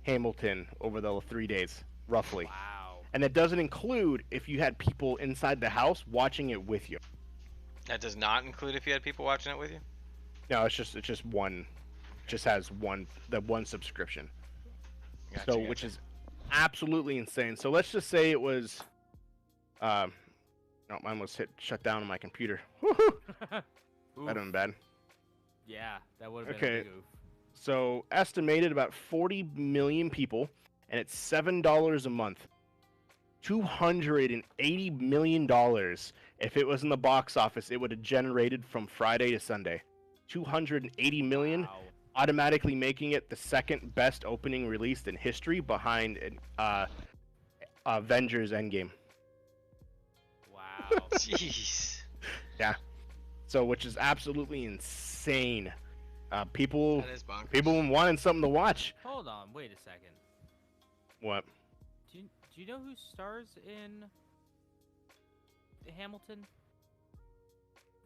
Hamilton over the 3 days, roughly. Wow. And that doesn't include if you had people inside the house watching it with you. That does not include if you had people watching it with you? No, it's just one. Just has one subscription. Gotcha, So which is absolutely insane. So let's just say it was no, mine was shut down on my computer. Woohoo! That'd have been bad. Yeah, that would have been a big oof. So estimated about 40 million people, and it's $7 a month. $280 million. If it was in the box office, it would have generated from Friday to Sunday. 280 million, Wow. automatically making it the second best opening released in history behind Avengers Endgame. Wow. Jeez. Yeah. So, which is absolutely insane. People That is bonkers. People wanting something to watch. Hold on, wait a second. What? Do you know who stars in Hamilton?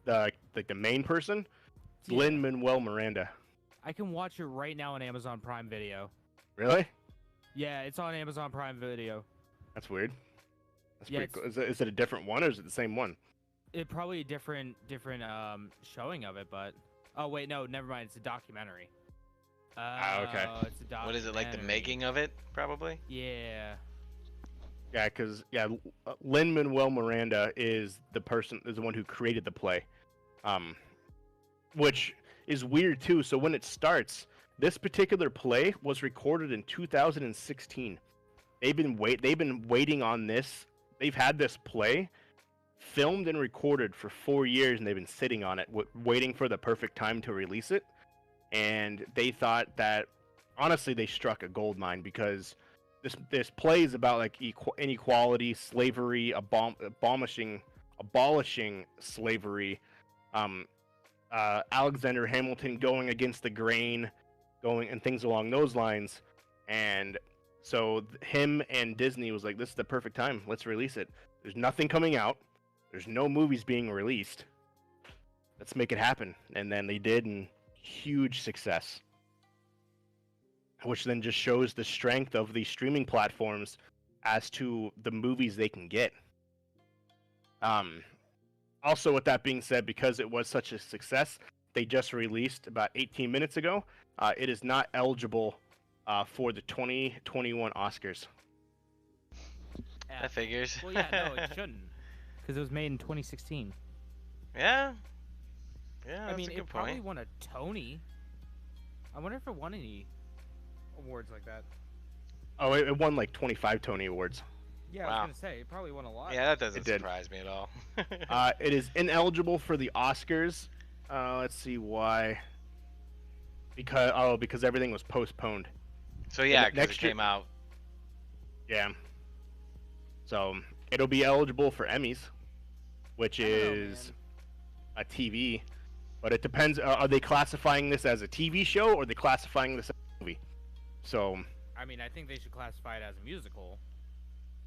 The main person? It's Yeah. Lin-Manuel Miranda. I can watch it right now on Amazon Prime Video. Really? Yeah, it's on Amazon Prime Video. That's weird. That's Yeah, pretty cool. Is it a different one or is it the same one? It probably a different showing of it, but oh wait, no, never mind. It's a documentary. Okay. It's a documentary. What is it, like the making of it, probably? Yeah. Yeah, because Lin-Manuel Miranda is the one who created the play, which is weird too. So when it starts, this particular play was recorded in 2016. They've been waiting on this. They've had this play filmed and recorded for 4 years, and they've been sitting on it, waiting for the perfect time to release it. And they thought that, honestly, they struck a gold mine because this play is about like inequality, slavery, abolishing slavery, Alexander Hamilton going against the grain, and things along those lines. And so him and Disney was like, this is the perfect time. Let's release it. There's nothing coming out. There's no movies being released. Let's make it happen. And then they did, and huge success. Which then just shows the strength of these streaming platforms as to the movies they can get. Also, with that being said, because it was such a success, they just released about 18 minutes ago. It is not eligible for the 2021 Oscars. That figures. Well, yeah, no, it shouldn't, because it was made in 2016. Yeah. Yeah, that's I mean, a good it probably point. won a Tony. I wonder if it won any awards like that. Oh, it won like 25 Tony Awards. Yeah, Wow. I was gonna say it probably won a lot. Yeah, that doesn't It did. surprise me at all. It is ineligible for the Oscars. Let's see why. Because everything was postponed. So yeah, next because it year- came out. Yeah. So it'll be eligible for Emmys, which I don't know, is a TV. But it depends. Are they classifying this as a TV show or are they classifying this as a movie? So I mean, I think they should classify it as a musical.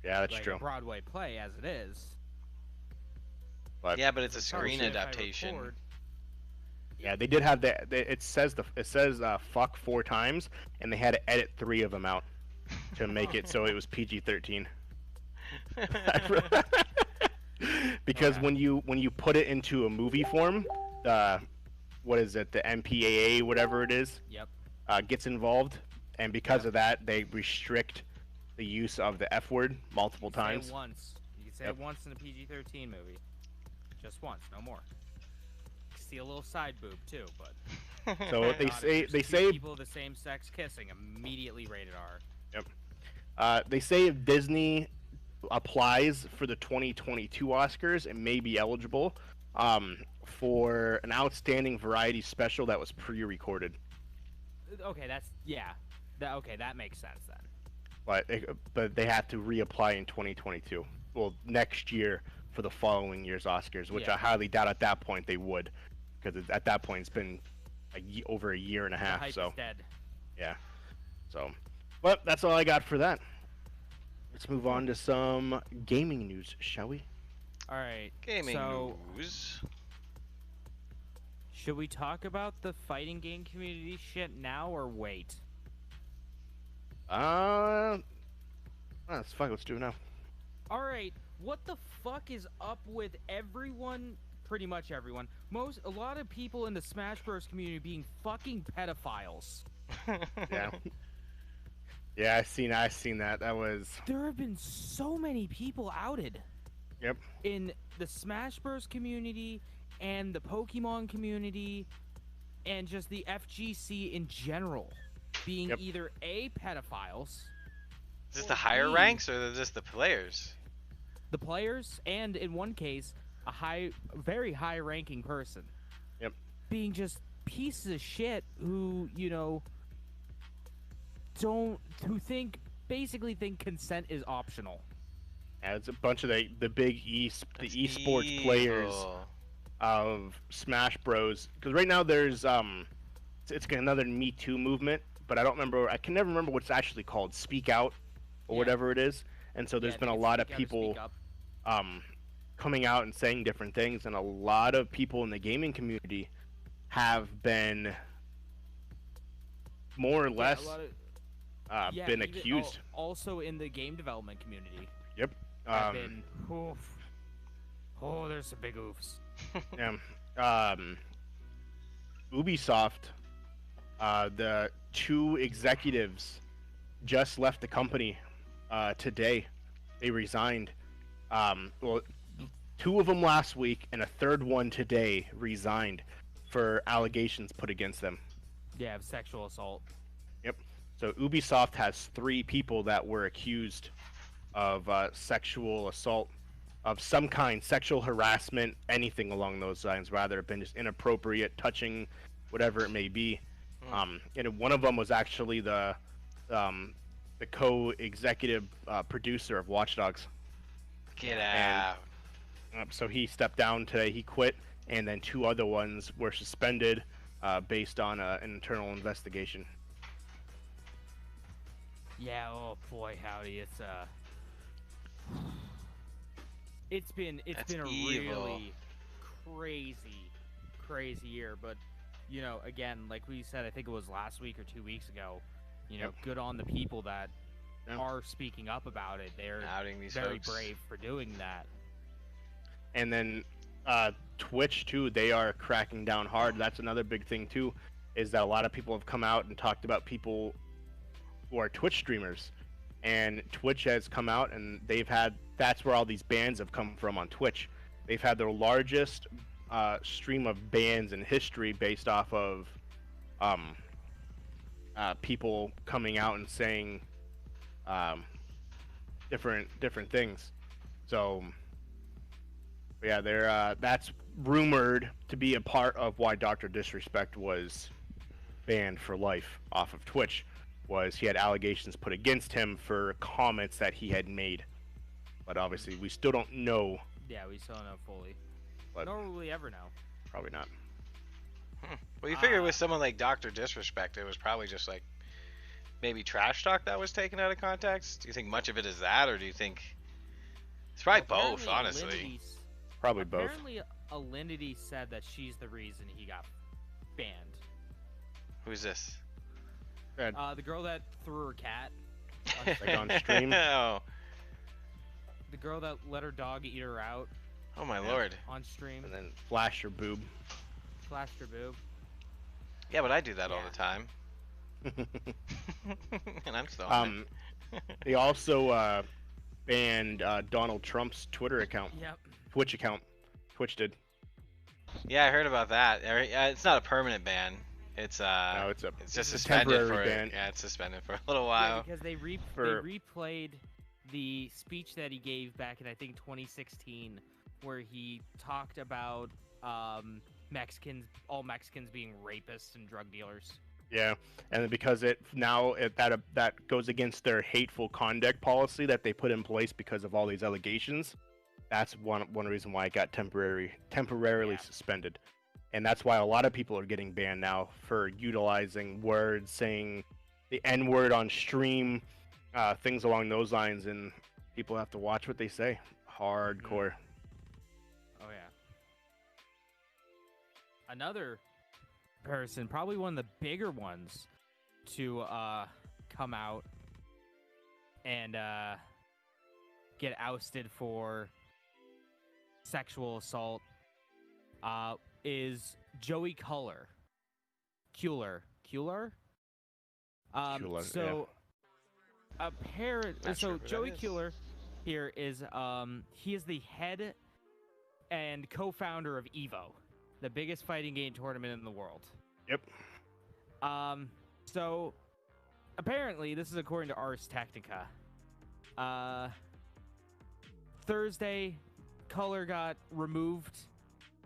Yeah, that's like true. a Broadway play as it is. But Yeah, but it's a Sorry, screen shit, if I adaptation. record- yeah, they did have that. It says fuck 4 times, and they had to edit 3 of them out to make it so it was PG-13. Because Okay. when you put it into a movie form, the what is it, the MPAA, whatever it is, Yep. gets involved, and because Yep. of that, they restrict the use of the F word multiple times. Say it once. You can say Yep. it once in a PG-13 movie. Just once, no more. See a little side boob too, but So they God, if say there's two people of the same sex kissing, immediately rated R. Yep. They say if Disney applies for the 2022 Oscars, it may be eligible for an outstanding variety special that was pre-recorded. Okay, that makes sense then. But they have to reapply in 2022. Well, next year for the following year's Oscars, which Yeah. I highly doubt at that point they would, because at that point it's been over a year and a The half. hype So is dead. yeah. So, but that's all I got for that. Let's move on to some gaming news, shall we? All right. Gaming so, news. should we talk about the fighting game community shit now or wait? That's fine. Let's do it now. All right. What the fuck is up with everyone? Pretty much everyone. A lot of people in the Smash Bros. Community being fucking pedophiles. Yeah. Yeah, I seen that. That was. There have been so many people outed. Yep. In the Smash Bros. Community and the Pokemon community and just the FGC in general being Yep. either A, pedophiles. Is this or the higher B, ranks or just the players? the players, and in one case, a very high ranking person. Yep. Being just pieces of shit who, basically think consent is optional. Yeah, it's a bunch of the big That's esports players evil. of Smash Bros. Because right now there's it's another Me Too movement, but I can never remember what's actually called, Speak Out or Yeah. whatever it is. And so there's Yeah, been a it's lot of speak out or people speak up. coming out and saying different things, and a lot of people in the gaming community have been more or less Yeah, a lot of, been even accused. Also in the game development community. Yep. Have been oof. Oh, there's some big oofs. Yeah. Ubisoft, the 2 executives just left the company today. They resigned. Well, 2 of them last week, and a third one today resigned for allegations put against them. Yeah, of sexual assault. Yep. So Ubisoft has 3 people that were accused of sexual assault of some kind, sexual harassment, anything along those lines, rather have been just inappropriate touching, whatever it may be. And one of them was actually the co-executive producer of Watch Dogs. Get out. So he stepped down today. He quit, and then 2 other ones were suspended based on an internal investigation. Yeah, oh boy, howdy, it's been That's a evil. really crazy year, but again, like we said, I think it was last week or 2 weeks ago, Yep. good on the people that Yep. are speaking up about it. They're Outing these very folks. brave for doing that. And then Twitch too, they are cracking down hard. That's another big thing too, is that a lot of people have come out and talked about people who are Twitch streamers, and Twitch has come out and that's where all these bans have come from on Twitch. They've had their largest stream of bans in history based off of people coming out and saying different things. So yeah, that's rumored to be a part of why Dr. Disrespect was banned for life off of Twitch. Was he had allegations put against him for comments that he had made, but obviously we still don't know. Yeah, we still don't know fully. But Nor will we ever know. probably not. Well, you figure with someone like Dr. Disrespect, it was probably just like maybe trash talk that was taken out of context. Do you think much of it is that, or do you think It's probably Well, both, apparently honestly. Probably both. Apparently, Alinity said that she's the reason he got banned. Who's this? The girl that threw her cat. Like on stream. Oh. The girl that let her dog eat her out Oh my lord. on stream. And then flash your boob. Flashed her boob. Yeah, but I do that all Yeah. the time. And I'm still on They also banned Donald Trump's Twitter account, Yep. Twitch account. Twitch did. it. Yeah, I heard about that. It's not a permanent ban. It's No, it's it's just a suspended for temporary ban. yeah, it's suspended for a little Yeah, while. because they For- replayed the speech that he gave back in I think 2016, where he talked about all Mexicans being rapists and drug dealers. Yeah, and then because that goes against their hateful conduct policy that they put in place because of all these allegations. That's one reason why it got temporarily Yeah. suspended, and that's why a lot of people are getting banned now for utilizing words, saying the N word on stream, things along those lines, and people have to watch what they say. Hardcore. Oh yeah. Another person, probably one of the bigger ones, to come out and get ousted for sexual assault is Joey Culler. Culer, So apparent. Not sure So who that Joey is. Culer here is he is the head and co-founder of Evo, the biggest fighting game tournament in the world. Yep. So apparently, this is according to Ars Technica. Thursday, Color got removed,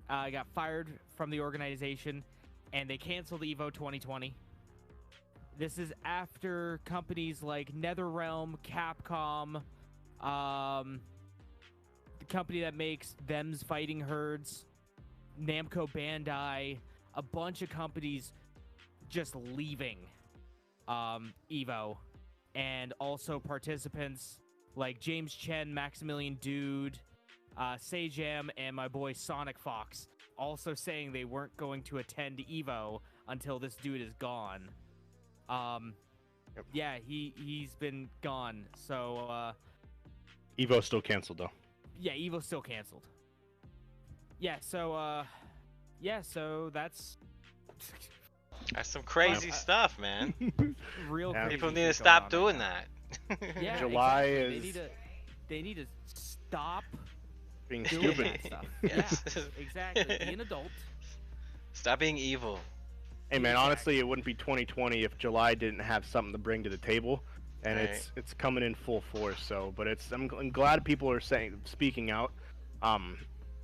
got fired from the organization, and they canceled Evo 2020. This is after companies like NetherRealm, Capcom, the company that makes Them's Fighting Herds, Namco Bandai, a bunch of companies just leaving Evo, and also participants like James Chen, Maximilian Dude, Sajam, and my boy Sonic Fox also saying they weren't going to attend Evo until this dude is gone. Yep. Yeah, he's been gone. So Evo's still canceled though. yeah, Evo's still canceled. Yeah, so that's That's some crazy stuff, man. real Yeah. crazy People need shit to going stop on doing right that. now. Yeah, July exactly. is- They need to stop Being doing stupid. that stuff. Yes. Yeah, exactly. Be an adult. Stop being evil. Hey man, Exactly. honestly, it wouldn't be 2020 if July didn't have something to bring to the table, and Right. it's coming in full force. So, but I'm glad people are speaking out.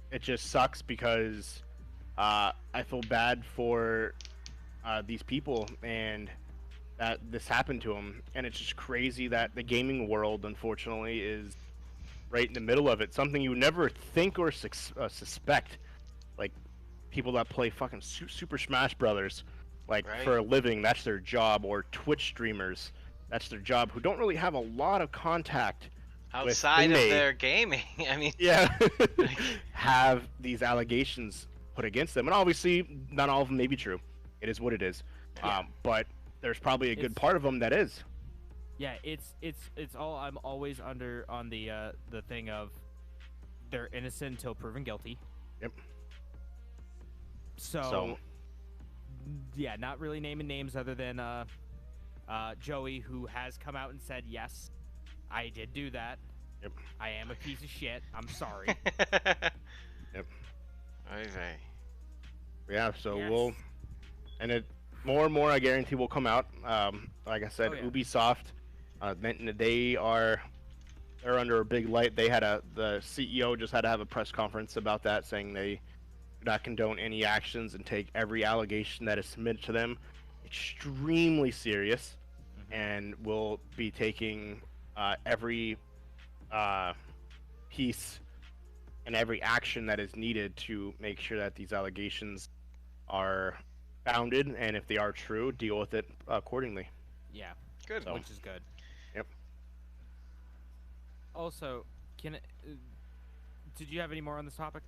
It just sucks because I feel bad for these people and that this happened to them, and it's just crazy that the gaming world, unfortunately, is right in the middle of it. Something you would never think or suspect, like people that play fucking Super Smash Brothers. Like Right. for a living, that's their job, or Twitch streamers, that's their job, who don't really have a lot of contact. Outside of inmate. their gaming. I mean, Yeah, have these allegations put against them, and obviously not all of them may be true. It is what it is. Yeah. But there's probably a good It's- part of them that is. Yeah, it's all. I'm always on the thing of they're innocent until proven guilty. Yep. So yeah, not really naming names other than Joey, who has come out and said, yes, I did do that. Yep. I am a piece of shit. I'm sorry. Yep. Okay. Yeah, so Yes. we'll, and it more and more I guarantee will come out. Like I said, Oh, yeah. Ubisoft, they're under a big light. The CEO just had to have a press conference about that, saying they do not condone any actions and take every allegation that is submitted to them extremely serious, and will be taking every piece and every action that is needed to make sure that these allegations are founded, and if they are true, deal with it accordingly. Yeah, Good. So- which is good. Yep. Also, did you have any more on this topic?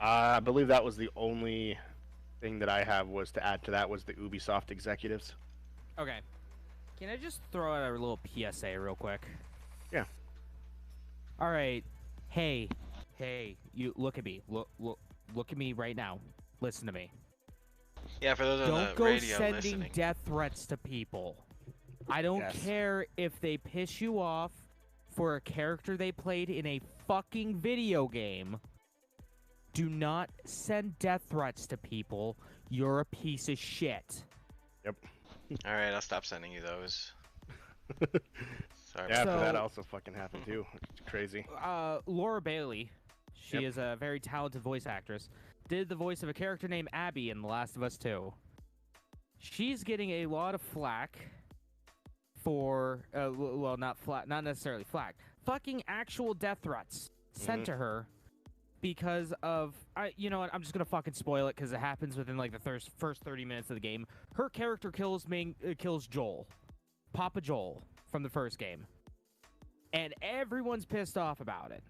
I believe that was the only thing that I have was to add to that was the Ubisoft executives. Okay. Can I just throw out a little PSA real quick? Yeah. All right. Hey, you look at me. Look at me right now. Listen to me. Yeah, for those on Don't the go radio sending listening. death threats to people. I don't Yes. care if they piss you off for a character they played in a fucking video game. Do not send death threats to people. You're a piece of shit. Yep. All right, I'll stop sending you those. Sorry. Yeah, about after that So- also fucking happened too. It's crazy. Laura Bailey, she Yep. is a very talented voice actress, did the voice of a character named Abby in The Last of Us 2. She's getting a lot of flack for, well, not necessarily flack, fucking actual death threats sent to her because of, you know what, I'm just gonna fucking spoil it because it happens within like the first 30 minutes of the game. Her character kills Joel, Papa Joel from the first game, and everyone's pissed off about it.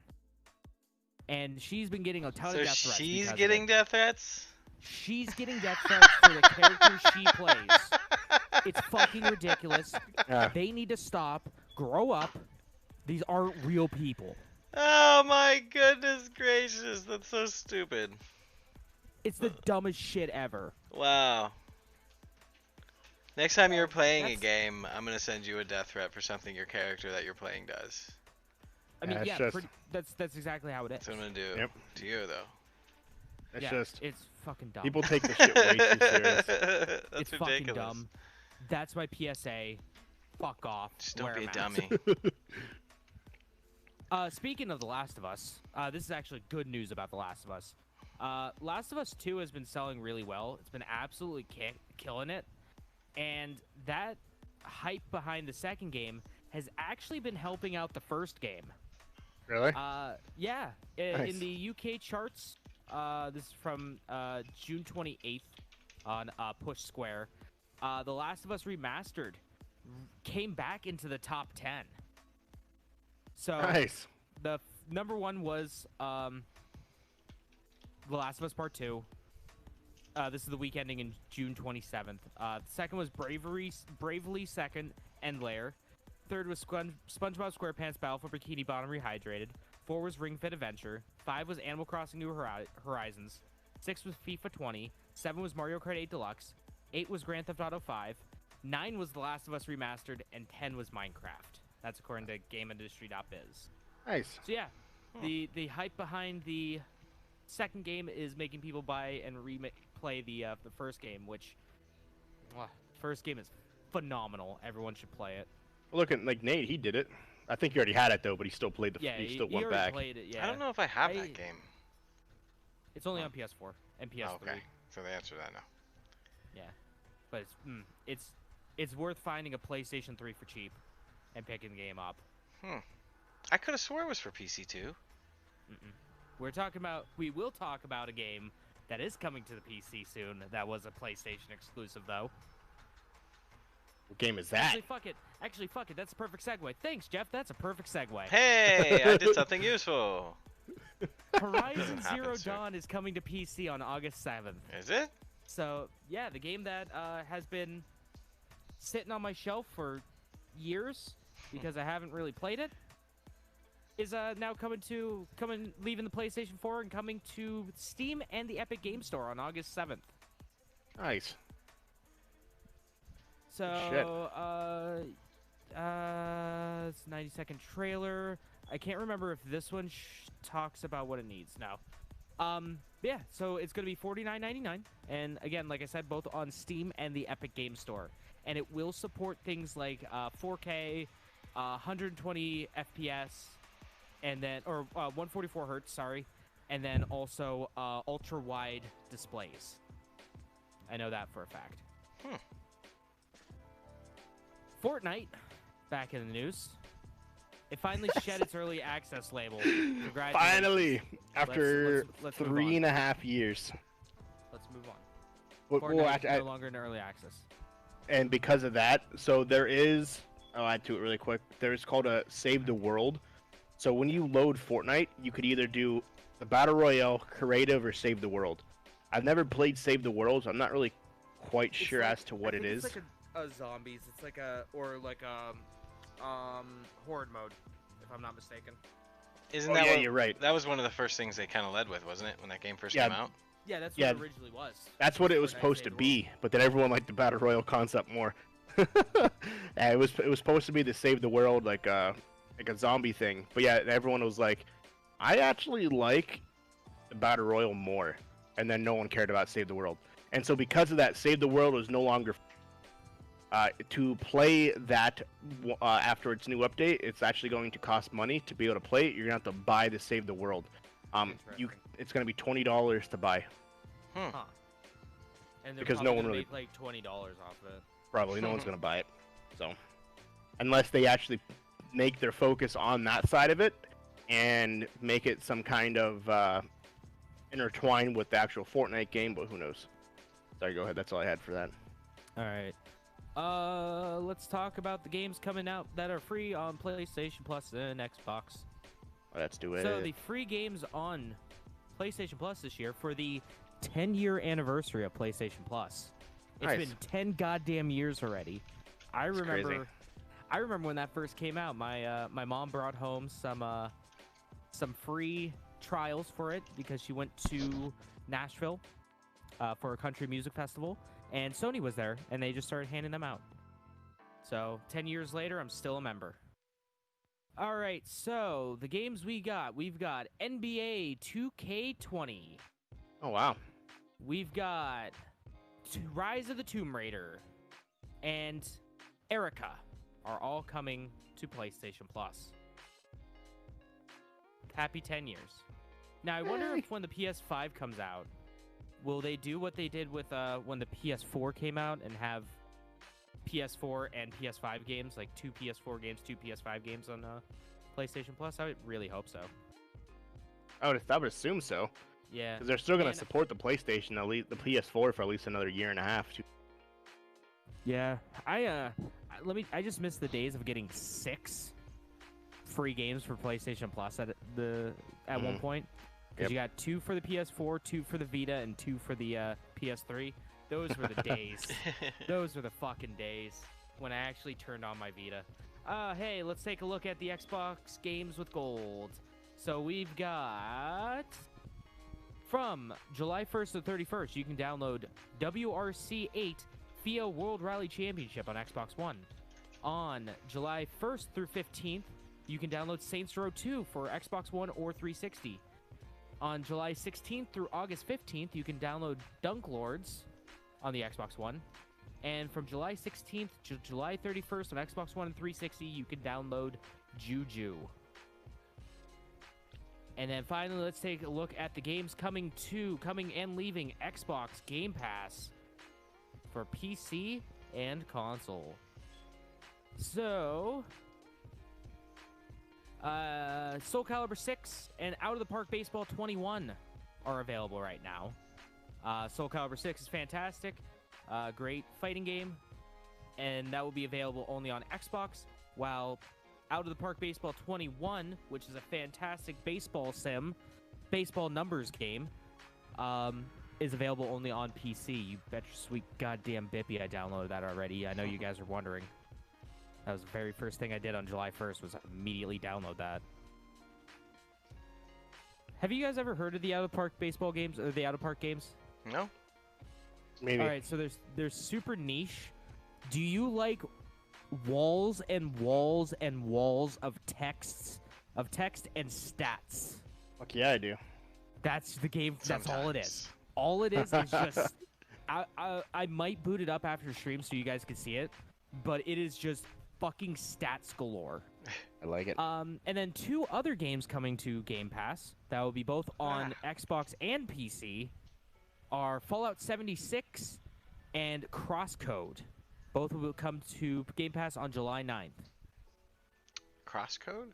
And she's been getting a ton So of death threats. she's because of getting it. death threats? She's getting death threats for the character she plays. It's fucking ridiculous. Yeah. They need to stop. Grow up. These aren't real people. Oh my goodness gracious, that's so stupid. It's the dumbest shit ever. Wow. Next time you're playing a that's- game, I'm gonna send you a death threat for something your character that you're playing does. I mean, Yeah, it's yeah, just- that's exactly how it is. That's what I'm gonna do Yep. to you, though. It's Yeah, just it's fucking dumb. people take the shit way too serious. That's it's ridiculous. fucking dumb. That's my PSA. Fuck off. Just don't Wear be a mask. dummy. Speaking of The Last of Us, this is actually good news about The Last of Us. Last of Us 2 has been selling really well. It's been absolutely killing it. And that hype behind the second game has actually been helping out the first game. Really? Yeah. Nice. In the UK charts, this is from June 28th on Push Square. The Last of Us Remastered came back into the top 10. So Nice. the number one was The Last of Us Part 2. This is the week ending in June 27th. The second was Bravely Second, End Layer. Third was SpongeBob SquarePants Battle for Bikini Bottom Rehydrated. 4 was Ring Fit Adventure. 5 was Animal Crossing New Horizons. 6 was FIFA 20. 7 was Mario Kart 8 Deluxe. 8 was Grand Theft Auto 5. 9 was The Last of Us Remastered. And 10 was Minecraft. That's according to GameIndustry.biz. Nice. So yeah, the hype behind the second game is making people buy and replay the first game, which first game is phenomenal. Everyone should play it. Look at like Nate, he did it. I think he already had it though, but he still played the. Yeah, he still he went already back. played it. Yeah, I don't know if I have I- that game. It's only on PS4 and PS3. Oh, okay, so they answer that now. Yeah, but it's worth finding a PlayStation 3 for cheap and picking the game up. I could have swore it was for PC too. We will talk about a game that is coming to the PC soon. That was a PlayStation exclusive though. What game is that? Actually, fuck it. That's a perfect segue. Thanks, Jeff. That's a perfect segue. Hey, I did something useful. Horizon Doesn't happen Zero soon. Dawn is coming to PC on August 7th. Is it? So, yeah, the game that has been sitting on my shelf for years because I haven't really played it is now leaving the PlayStation 4 and coming to Steam and the Epic Game Store on August 7th. Nice. So, it's a 90-second trailer. I can't remember if this one talks about what it needs now. Yeah, so it's going to be $49.99. And again, like I said, both on Steam and the Epic Game Store. And it will support things like 4K, 120 FPS, and then, or 144 hertz, sorry. And then also ultra-wide displays. I know that for a fact. Fortnite, back in the news. It finally shed its early access label. Congratulations. Finally, after let's move 3.5 years. Let's move on. Well, Fortnite is no longer in early access. and because of that, so there is. I'll add to it really quick. There's called a Save the World, So when you load Fortnite, you could either do the Battle Royale, Creative, or Save the World. I've never played Save the World, so I'm not really quite sure as to what it is. It's like a zombies. It's like horde mode, if I'm not mistaken. Isn't that what, you're right. That was one of the first things they kind of led with, wasn't it, when that game first came out? Yeah, that's what it originally was. That's what it was supposed to be, but then everyone liked the Battle Royale concept more. Yeah, it was supposed to be the Save the World, like a zombie thing. But yeah, everyone was like, I actually like the Battle Royale more. And then no one cared about Save the World. And so because of that, Save the World was no longer... to play that after its new update, it's actually going to cost money to be able to play it. You're going to have to buy the Save the World. It's going to be $20 to buy. Huh. And because no one really... make like $20 off of it. Probably no one's going to buy it. So, unless they actually make their focus on that side of it and make it some kind of intertwined with the actual Fortnite game, but who knows. Sorry, go ahead. That's all I had for that. All right. Let's talk about the games coming out that are free on PlayStation Plus and Xbox. Let's do it. So the free games on PlayStation Plus this year for the 10-year anniversary of PlayStation Plus. It's been 10 goddamn years already. I remember when that first came out. My mom brought home some free trials for it because she went to Nashville for a country music festival, and Sony was there, and they just started handing them out. So 10 years later, I'm still a member. All right, so the games we've got NBA 2K20. Oh, wow. We've got Rise of the Tomb Raider and Erica are all coming to PlayStation Plus. Happy 10 years. Now, I wonder if when the PS5 comes out, will they do what they did with when the PS4 came out and have PS4 and PS5 games, like 2 PS4 games, 2 PS5 games on PlayStation Plus? I would really hope so. I would assume so. Yeah. Because they're still going to support the PlayStation, at least the PS4, for at least another year and a half. Yeah. I just miss the days of getting 6 free games for PlayStation Plus at one point. Because you got 2 for the PS4, 2 for the Vita, and 2 for the PS3. Those were the days. Those were the fucking days when I actually turned on my Vita. Hey, let's take a look at the Xbox games with gold. So we've got... From July 1st to 31st, you can download WRC 8 FIA World Rally Championship on Xbox One. On July 1st through 15th, you can download Saints Row 2 for Xbox One or 360. On July 16th through August 15th, you can download Dunk Lords on the Xbox One. And from July 16th to July 31st on Xbox One and 360, you can download Juju. And then finally, let's take a look at the games coming and leaving Xbox Game Pass for PC and console. So, Soul Calibur 6 and Out of the Park Baseball 21 are available right now. Soul Calibur 6 is fantastic, great fighting game, and that will be available only on Xbox, while Out of the Park Baseball 21, which is a fantastic baseball numbers game, is available only on PC. You bet your sweet goddamn bippy I downloaded that already. I know you guys are wondering. That was the very first thing I did on July 1st was immediately download that. Have you guys ever heard of the Out of the Park baseball games or the Out of Park games? No. Maybe. All right, so there's super niche. Do you like walls and walls and walls of text and stats? Fuck yeah, I do. That's the game. That's Sometimes. all it is. All it is just. I might boot it up after stream so you guys can see it, but it is just fucking stats galore. I like it. And then 2 other games coming to Game Pass that will be both on Xbox and PC are Fallout 76 and Crosscode. Both will come to Game Pass on July 9th. Crosscode?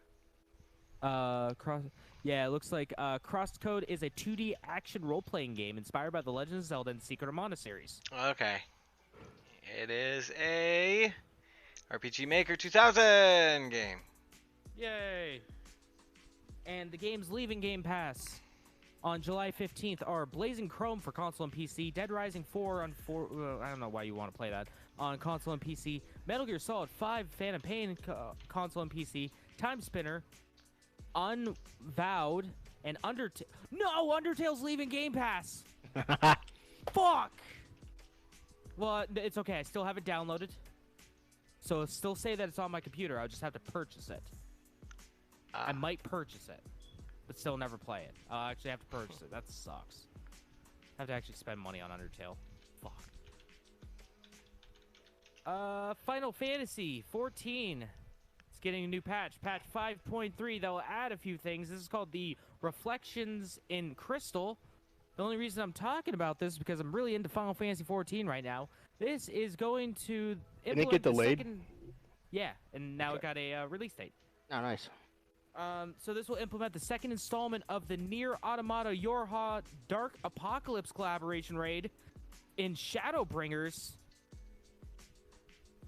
Yeah, it looks like Crosscode is a 2D action role-playing game inspired by the Legend of Zelda and Secret of Mana series. Okay. It is a RPG Maker 2000 game. Yay! And the games leaving Game Pass on July 15th are Blazing Chrome for console and PC, Dead Rising 4 on I don't know why you want to play that on console and PC, Metal Gear Solid 5 Phantom Pain console and PC, Time Spinner, Unvowed, and Undertale. No, Undertale's leaving Game Pass. Fuck. Well, it's okay. I still have it downloaded. So it'll still say that it's on my computer. I'll just have to purchase it. I might purchase it, but still never play it. I'll actually have to purchase it. That sucks. I have to actually spend money on Undertale. Fuck. Final Fantasy 14. It's getting a new patch. Patch 5.3. They'll add a few things. This is called the Reflections in Crystal. The only reason I'm talking about this is because I'm really into Final Fantasy 14 right now. This is going to Didn't it get delayed? Yeah, and now it got a release date. Oh, nice. So this will implement the second installment of the Nier Automata Yorha Dark Apocalypse collaboration raid in Shadowbringers.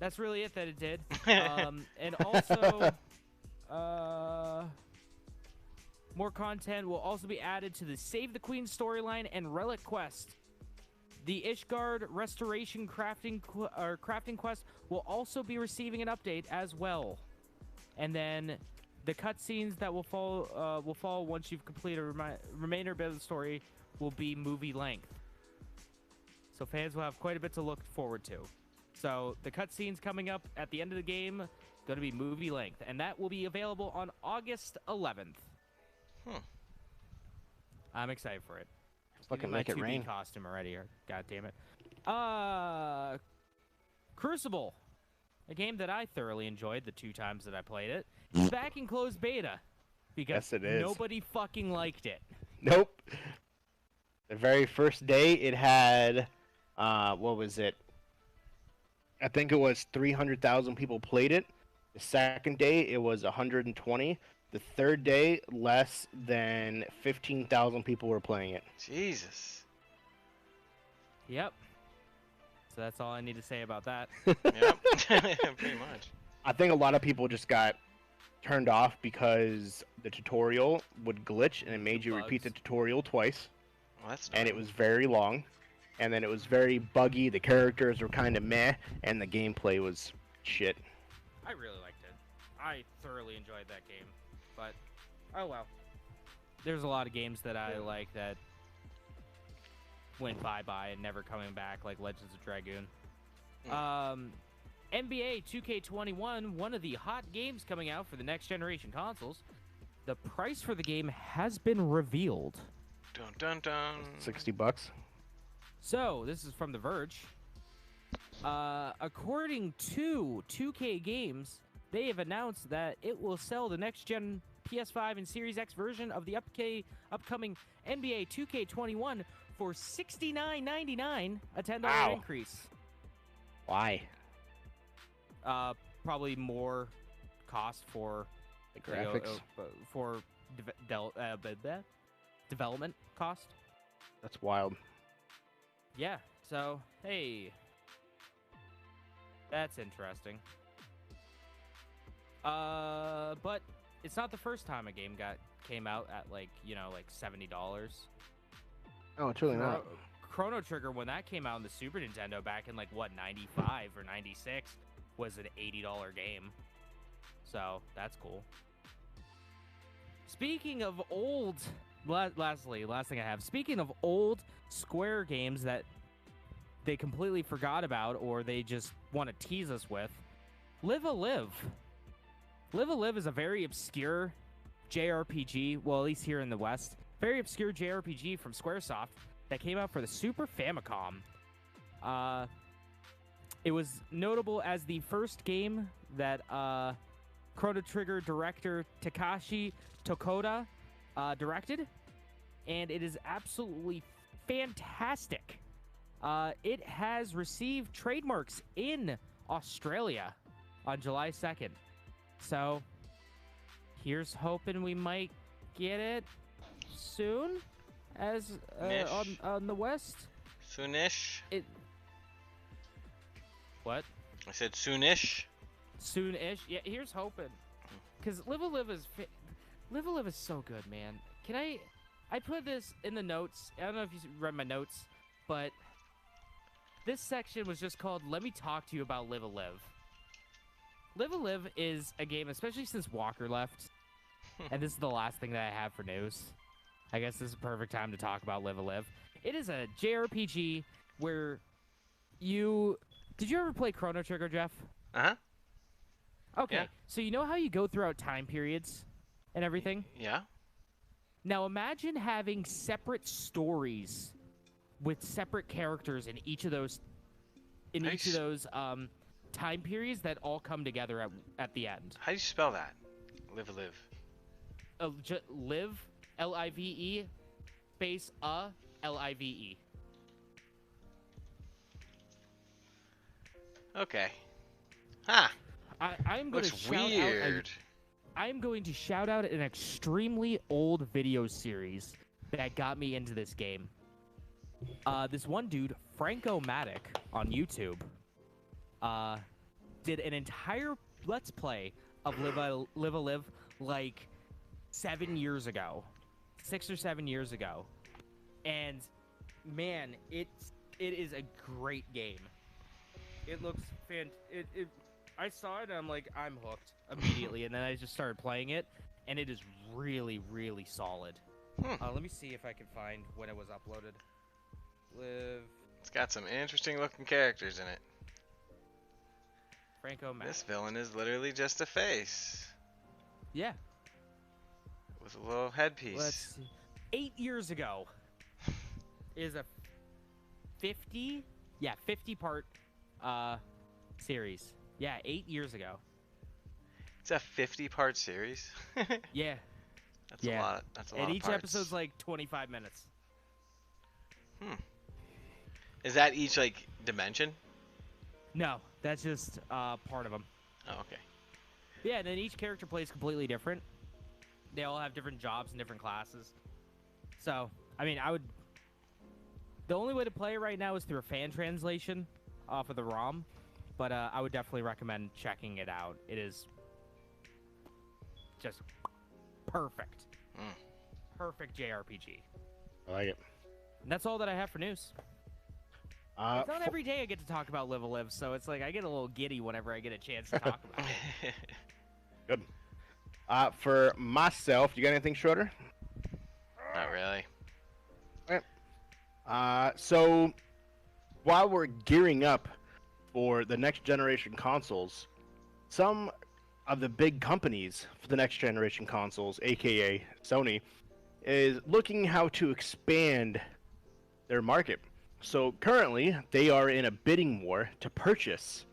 That's really it that it did. And also, more content will also be added to the Save the Queen storyline and Relic quest. The Ishgard Restoration crafting quest will also be receiving an update as well. And then the cutscenes that will follow once you've completed a remainder of the story will be movie length. So fans will have quite a bit to look forward to. So the cutscenes coming up at the end of the game going to be movie length, and that will be available on August 11th. I'm excited for it. Fucking make it rain. Costume already. God damn it. Crucible, a game that I thoroughly enjoyed the 2 times that I played it, is back in closed beta because yes, it is. Nobody fucking liked it. Nope. The very first day it had, what was it? I think it was 300,000 people played it. The second day it was 120. The third day, less than 15,000 people were playing it. Jesus. Yep. So that's all I need to say about that. Yep. Pretty much. I think a lot of people just got turned off because the tutorial would glitch and it made you repeat the tutorial twice. Well, that's and it was very long. And then it was very buggy. The characters were kind of meh. And the gameplay was shit. I really liked it. I thoroughly enjoyed that game. But, oh well. There's a lot of games that I like that went bye-bye and never coming back, like Legends of Dragoon. NBA 2K21, one of the hot games coming out for the next generation consoles. The price for the game has been revealed. Dun dun dun. $60. So, this is from The Verge. According to 2K Games, they have announced that it will sell the next-gen PS5 and Series X version of the upcoming NBA 2K21 for $69.99, a $10 increase. Why? Probably more cost for the graphics, for development cost. That's wild. Yeah. So hey, that's interesting. But it's not the first time a game came out at like $70. Oh, it's really not. Chrono Trigger, when that came out on the Super Nintendo back in 95 or 96, was an $80 game. So that's cool. Speaking of old, last thing I have. Speaking of old Square games that they completely forgot about or they just want to tease us with, Live a Live. Live a Live is a very obscure JRPG, well, at least here in the West, very obscure JRPG from Squaresoft that came out for the Super Famicom. It was notable as the first game that Chrono Trigger director Takashi Tokoda directed, and it is absolutely fantastic. It has received trademarks in Australia on July 2nd. So, here's hoping we might get it soon, as on the West. Soonish. What? I said soonish. Soonish. Yeah, here's hoping, because Live a Live Live a Live is so good, man. I put this in the notes. I don't know if you read my notes, but this section was just called "Let Me Talk to You About Live a Live." Live a Live is a game, especially since Walker left, and this is the last thing that I have for news. I guess this is a perfect time to talk about Live a Live. It is a JRPG where you... Did you ever play Chrono Trigger, Jeff? Uh-huh. Okay, Yeah. so you know how you go throughout time periods and everything? Yeah. Now imagine having separate stories with separate characters in each of those time periods that all come together at the end. How do you spell that? Live a live. Live, L-I-V-E, space L-I-V-E. Okay. Huh. I'm going to Looks shout weird. I'm going to shout out an extremely old video series that got me into this game. This one dude, Franco-Matic, on YouTube, did an entire Let's Play of Live a Live like 7 years ago. 6 or 7 years ago. And, man, it is a great game. It looks fantastic. I saw it and I'm like, I'm hooked immediately. And then I just started playing it, and it is really, really solid. Let me see if I can find when it was uploaded. Live. It's got some interesting looking characters in it. Franco-Matic. This villain is literally just a face. Yeah. With a little headpiece. Let's see. 8 years ago is a 50 part series. Yeah, 8 years ago. It's a 50-part series. Yeah. That's a lot. That's a lot. And of each parts. episode's like 25 minutes. Is that each like dimension? No, that's just part of them. Oh, okay. Yeah, and then each character plays completely different. They all have different jobs and different classes. So, I mean, the only way to play it right now is through a fan translation off of the ROM, but I would definitely recommend checking it out. It is just perfect. Perfect JRPG. I like it. And that's all that I have for news. It's not every day I get to talk about Live a Live, so it's like I get a little giddy whenever I get a chance to talk about it. Good. For myself, you got anything, Schroeder? Not really. So while we're gearing up for the next generation consoles, some of the big companies for the next generation consoles, aka Sony, is looking how to expand their market. So currently, they are in a bidding war to purchase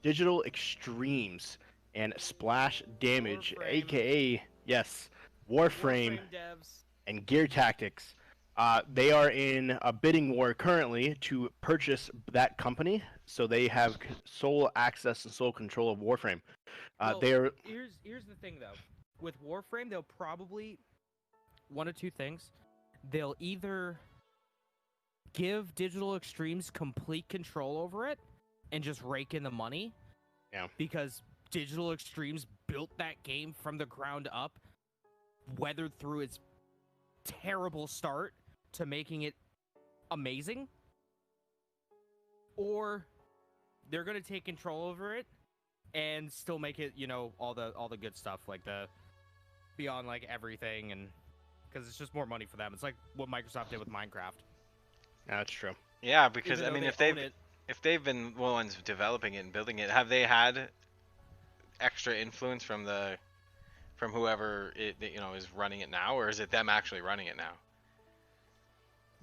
Digital Extremes and Splash Damage, Warframe. aka, yes, Warframe devs. and Gear Tactics. They are in a bidding war currently to purchase that company, so they have sole access and sole control of Warframe. They're Here's the thing, though. With Warframe, they'll probably... one of two things. They'll either give Digital Extremes complete control over it and just rake in the money. Yeah. Because Digital Extremes built that game from the ground up, weathered through its terrible start to making it amazing. Or they're going to take control over it and still make it, you know, all the good stuff, like the beyond like everything, and because it's just more money for them. It's like what Microsoft did with Minecraft. That's true. Yeah, because Even I though mean, they if they've been the ones developing it and building it, have they had extra influence from whoever is running it now, or is it them actually running it now?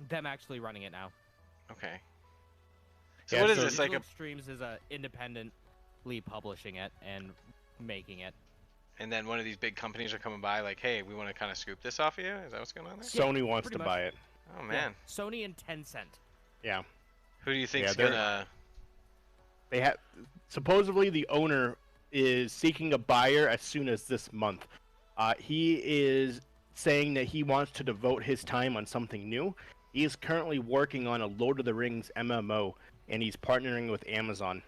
Them actually running it now. Okay. So Yeah, what is so this like? Digital Extremes is independently publishing it and making it. And then one of these big companies are coming by like, hey, we want to kind of scoop this off of you? Is that what's going on there? Sony wants pretty to much. buy it. Oh man. Yeah, Sony and Tencent. Yeah. Who do you think's they're- gonna? They have supposedly the owner is seeking a buyer as soon as this month. He is saying that he wants to devote his time on something new. He is currently working on a Lord of the Rings MMO, and he's partnering with Amazon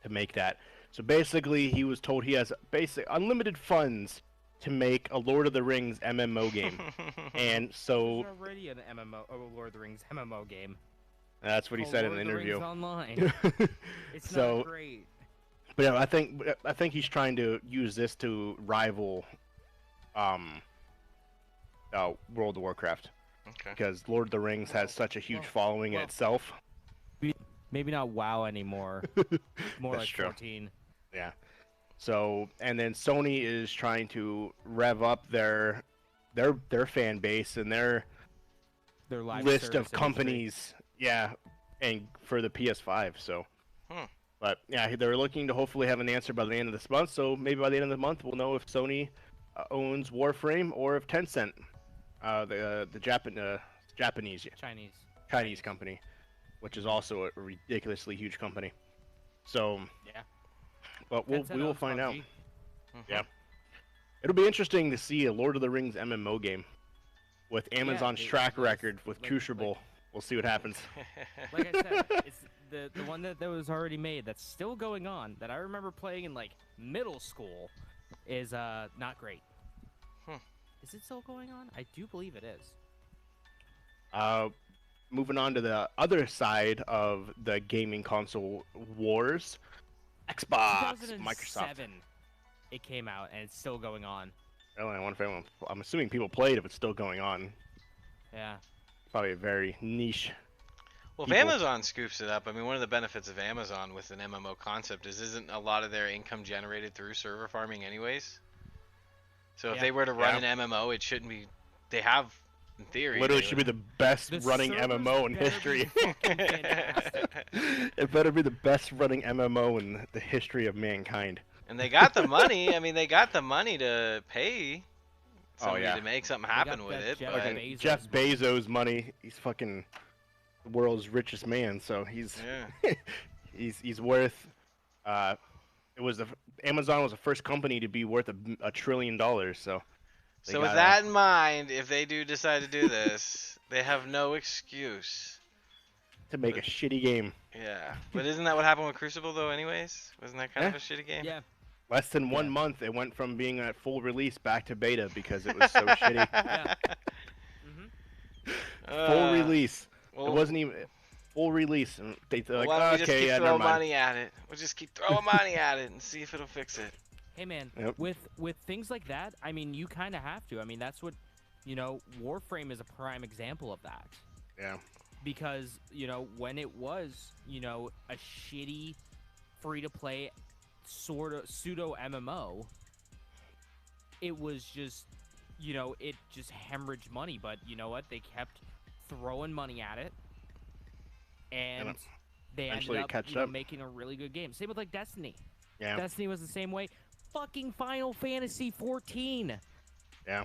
to make that. So basically, he was told he has basic unlimited funds to make a Lord of the Rings MMO game, and so There's already an MMO, Lord of the Rings MMO game. that's what he said in an interview. Lord of the Rings Online. It's So, not great. but yeah, I think he's trying to use this to rival, World of Warcraft, Okay. because Lord of the Rings has such a huge following in itself. Maybe not WoW anymore. More That's like true. 14. Yeah. So, and then Sony is trying to rev up their fan base and their Live list service of companies. Yeah, and for the PS5. So, but yeah, they're looking to hopefully have an answer by the end of this month. So maybe by the end of the month, we'll know if Sony owns Warframe or if Tencent, the Japanese Chinese company, which is also a ridiculously huge company. So yeah, but we will find out. Mm-hmm. Yeah, it'll be interesting to see a Lord of the Rings MMO game with Amazon's track record with Crucible. We'll see what happens. Like I said, it's the one that was already made that's still going on that I remember playing in like middle school is not great. Is it still going on? I do believe it is. Moving on to the other side of the gaming console wars, Xbox, 2007, Microsoft. It came out and it's still going on. Really, I wonder if anyone. I'm assuming people played if it's still going on. Yeah. Probably a very niche. Well, if Amazon scoops it up, I mean, one of the benefits of Amazon with an MMO concept is isn't a lot of their income generated through server farming anyways? So if they were to run an MMO, it shouldn't be. They have, in theory. Literally should be the best running MMO in history. It better be the best running MMO in the history of mankind. And they got the money. I mean, they got the money to pay somebody to make something happen with it. Jeff Bezos money. He's fucking the world's richest man. So he's he's worth. Amazon was the first company to be worth $1 trillion. So. So with that in mind, if they do decide to do this, they have no excuse to make a shitty game. Yeah, but isn't that what happened with Crucible though? Anyways, wasn't that kind of a shitty game? Yeah. Less than 1 month, it went from being at full release back to beta because it was so shitty. Yeah. Full release. Well, it wasn't even full release. And they're like, why don't we just keep throwing never mind. money at it? We'll just keep throwing money at it and see if it'll fix it. Hey man, with things like that, I mean, you kind of have to. I mean, that's what, Warframe is a prime example of that. Yeah. Because, when it was, a shitty free-to-play sort of pseudo MMO, it was just, it just hemorrhaged money. But you know what? They kept throwing money at it, and they ended up making a really good game. Same with like Destiny. Yeah. Destiny was the same way. Fucking Final Fantasy 14. Yeah.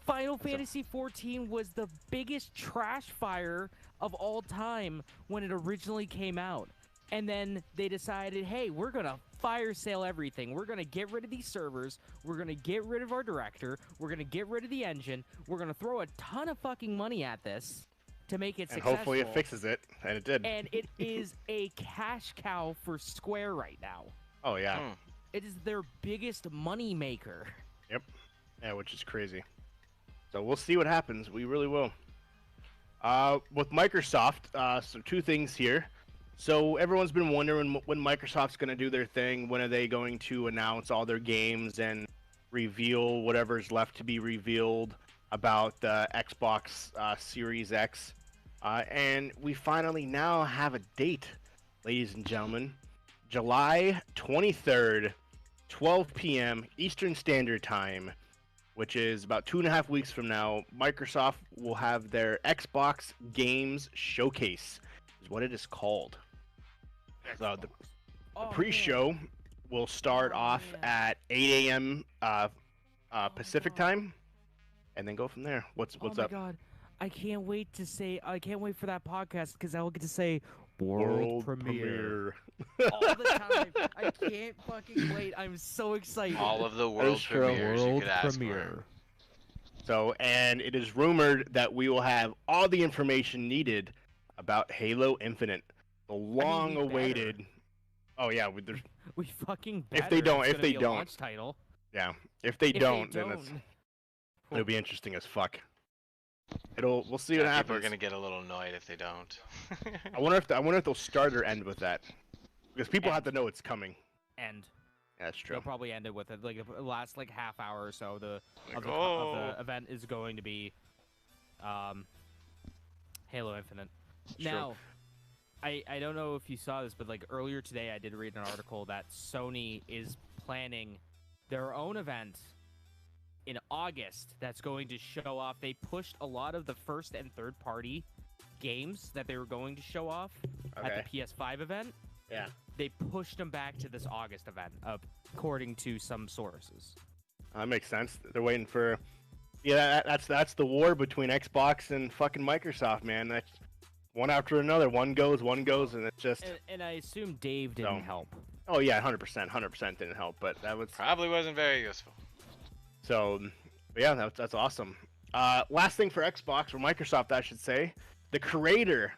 Final Fantasy 14 was the biggest trash fire of all time when it originally came out. And then they decided, hey, we're going to fire sale everything. We're going to get rid of these servers. We're going to get rid of our director. We're going to get rid of the engine. We're going to throw a ton of fucking money at this to make it successful. And hopefully it fixes it. And it did. And it is a cash cow for Square right now. Oh, yeah. It is their biggest money maker. Yep. Yeah, which is crazy. So we'll see what happens. We really will. With Microsoft, so two things here. So everyone's been wondering when Microsoft's going to do their thing. When are they going to announce all their games and reveal whatever's left to be revealed about the Xbox Series X? And we finally now have a date, ladies and gentlemen. July 23rd, 12 p.m. Eastern Standard Time, which is about 2.5 weeks from now, Microsoft will have their Xbox Games Showcase, is what it is called. So the pre-show will start off at 8 a.m. Pacific time, and then go from there. What's up? Oh my God, I can't wait for that podcast because I will get to say World premiere. All the time. I can't fucking wait. I'm so excited. All of the world premieres you could ask for. So, and it is rumored that we will have all the information needed about Halo Infinite, the long-awaited. Oh yeah, we fucking better. If they don't, launch title. Yeah. If they If don't, they then don't, it'll be interesting as fuck. We'll see Yeah, what people are happens. gonna get a little annoyed if they don't. I wonder if they'll start or end with that, because people have End. to know it's coming. end. Yeah, that's true. They'll probably end it with it. Like the last like half hour or so of oh. the event is going to be Halo Infinite. It's Now, I don't know if you saw this, but like earlier today, I did read an article that Sony is planning their own event in August that's going to show off. They pushed a lot of the first and third party games that they were going to show off at the PS5 event. Yeah. They pushed them back to this August event, according to some sources. That makes sense. They're waiting for. Yeah, that's the war between Xbox and fucking Microsoft, man. That's one after another. One goes, and it's just. And I assume Dave didn't help. Oh yeah, 100% didn't help, but that was Probably wasn't very useful. so. But yeah, that's awesome. Last thing for Xbox or Microsoft, I should say, the creator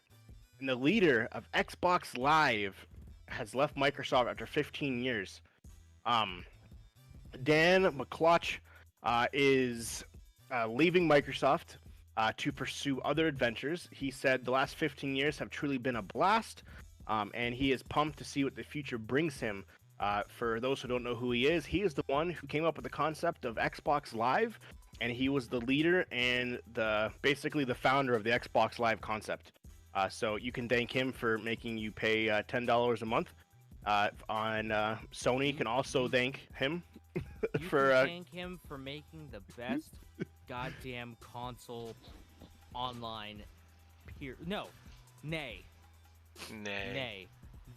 and the leader of Xbox Live has left Microsoft after 15 years. Dan McClutch is leaving Microsoft to pursue other adventures. He said the last 15 years have truly been a blast, and he is pumped to see what the future brings him. For those who don't know who he is the one who came up with the concept of Xbox Live, and he was the leader and basically the founder of the Xbox Live concept. So you can thank him for making you pay $10 a month. On Sony, you can also thank him for thank him for making the best goddamn console online. Nay,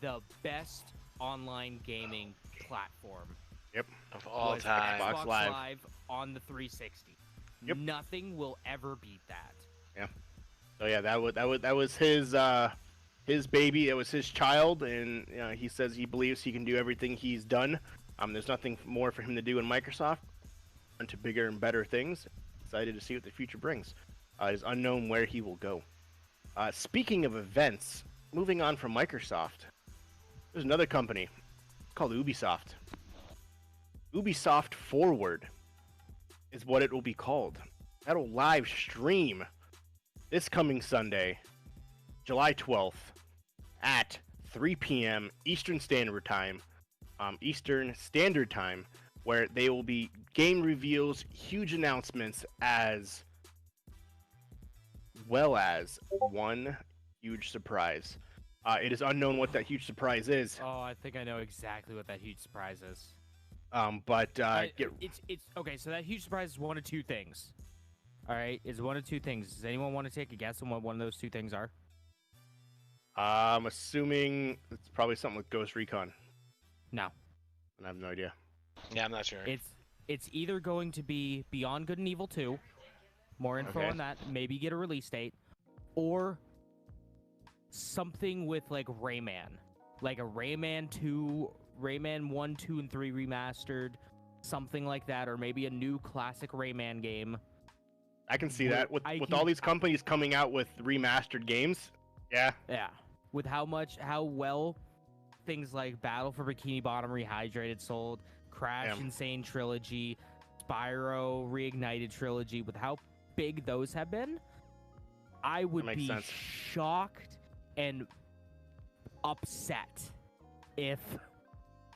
the best online gaming platform. Yep. Of all was time. Xbox Live. Live on the 360. Yep. Nothing will ever beat that. Yeah. So yeah, that was his baby. It was his child, and he says he believes he can do everything he's done. There's nothing more for him to do in Microsoft. Into bigger and better things. Excited to see what the future brings. It is unknown where he will go. Speaking of events, moving on from Microsoft, there's another company. It's called Ubisoft. Ubisoft Forward is what it will be called. That'll live stream this coming Sunday, July 12th, at 3 p.m. Eastern Standard Time, where they will be game reveals, huge announcements, as well as one huge surprise. It is unknown what that huge surprise is. Oh, I think I know exactly what that huge surprise is. It's okay. So that huge surprise is one of two things. All right, is one of two things. Does anyone want to take a guess on what one of those two things are? I'm assuming it's probably something with Ghost Recon. No. I have no idea. Yeah, I'm not sure. It's either going to be Beyond Good and Evil 2, more info on that, maybe get a release date, or something with like Rayman, like a Rayman 2, Rayman 1, 2, and 3 remastered, something like that, or maybe a new classic Rayman game. I can see that with all these companies coming out with remastered games. Yeah. With how well things like Battle for Bikini Bottom Rehydrated sold, Crash Insane Trilogy, Spyro Reignited Trilogy, with how big those have been, I would be shocked and upset if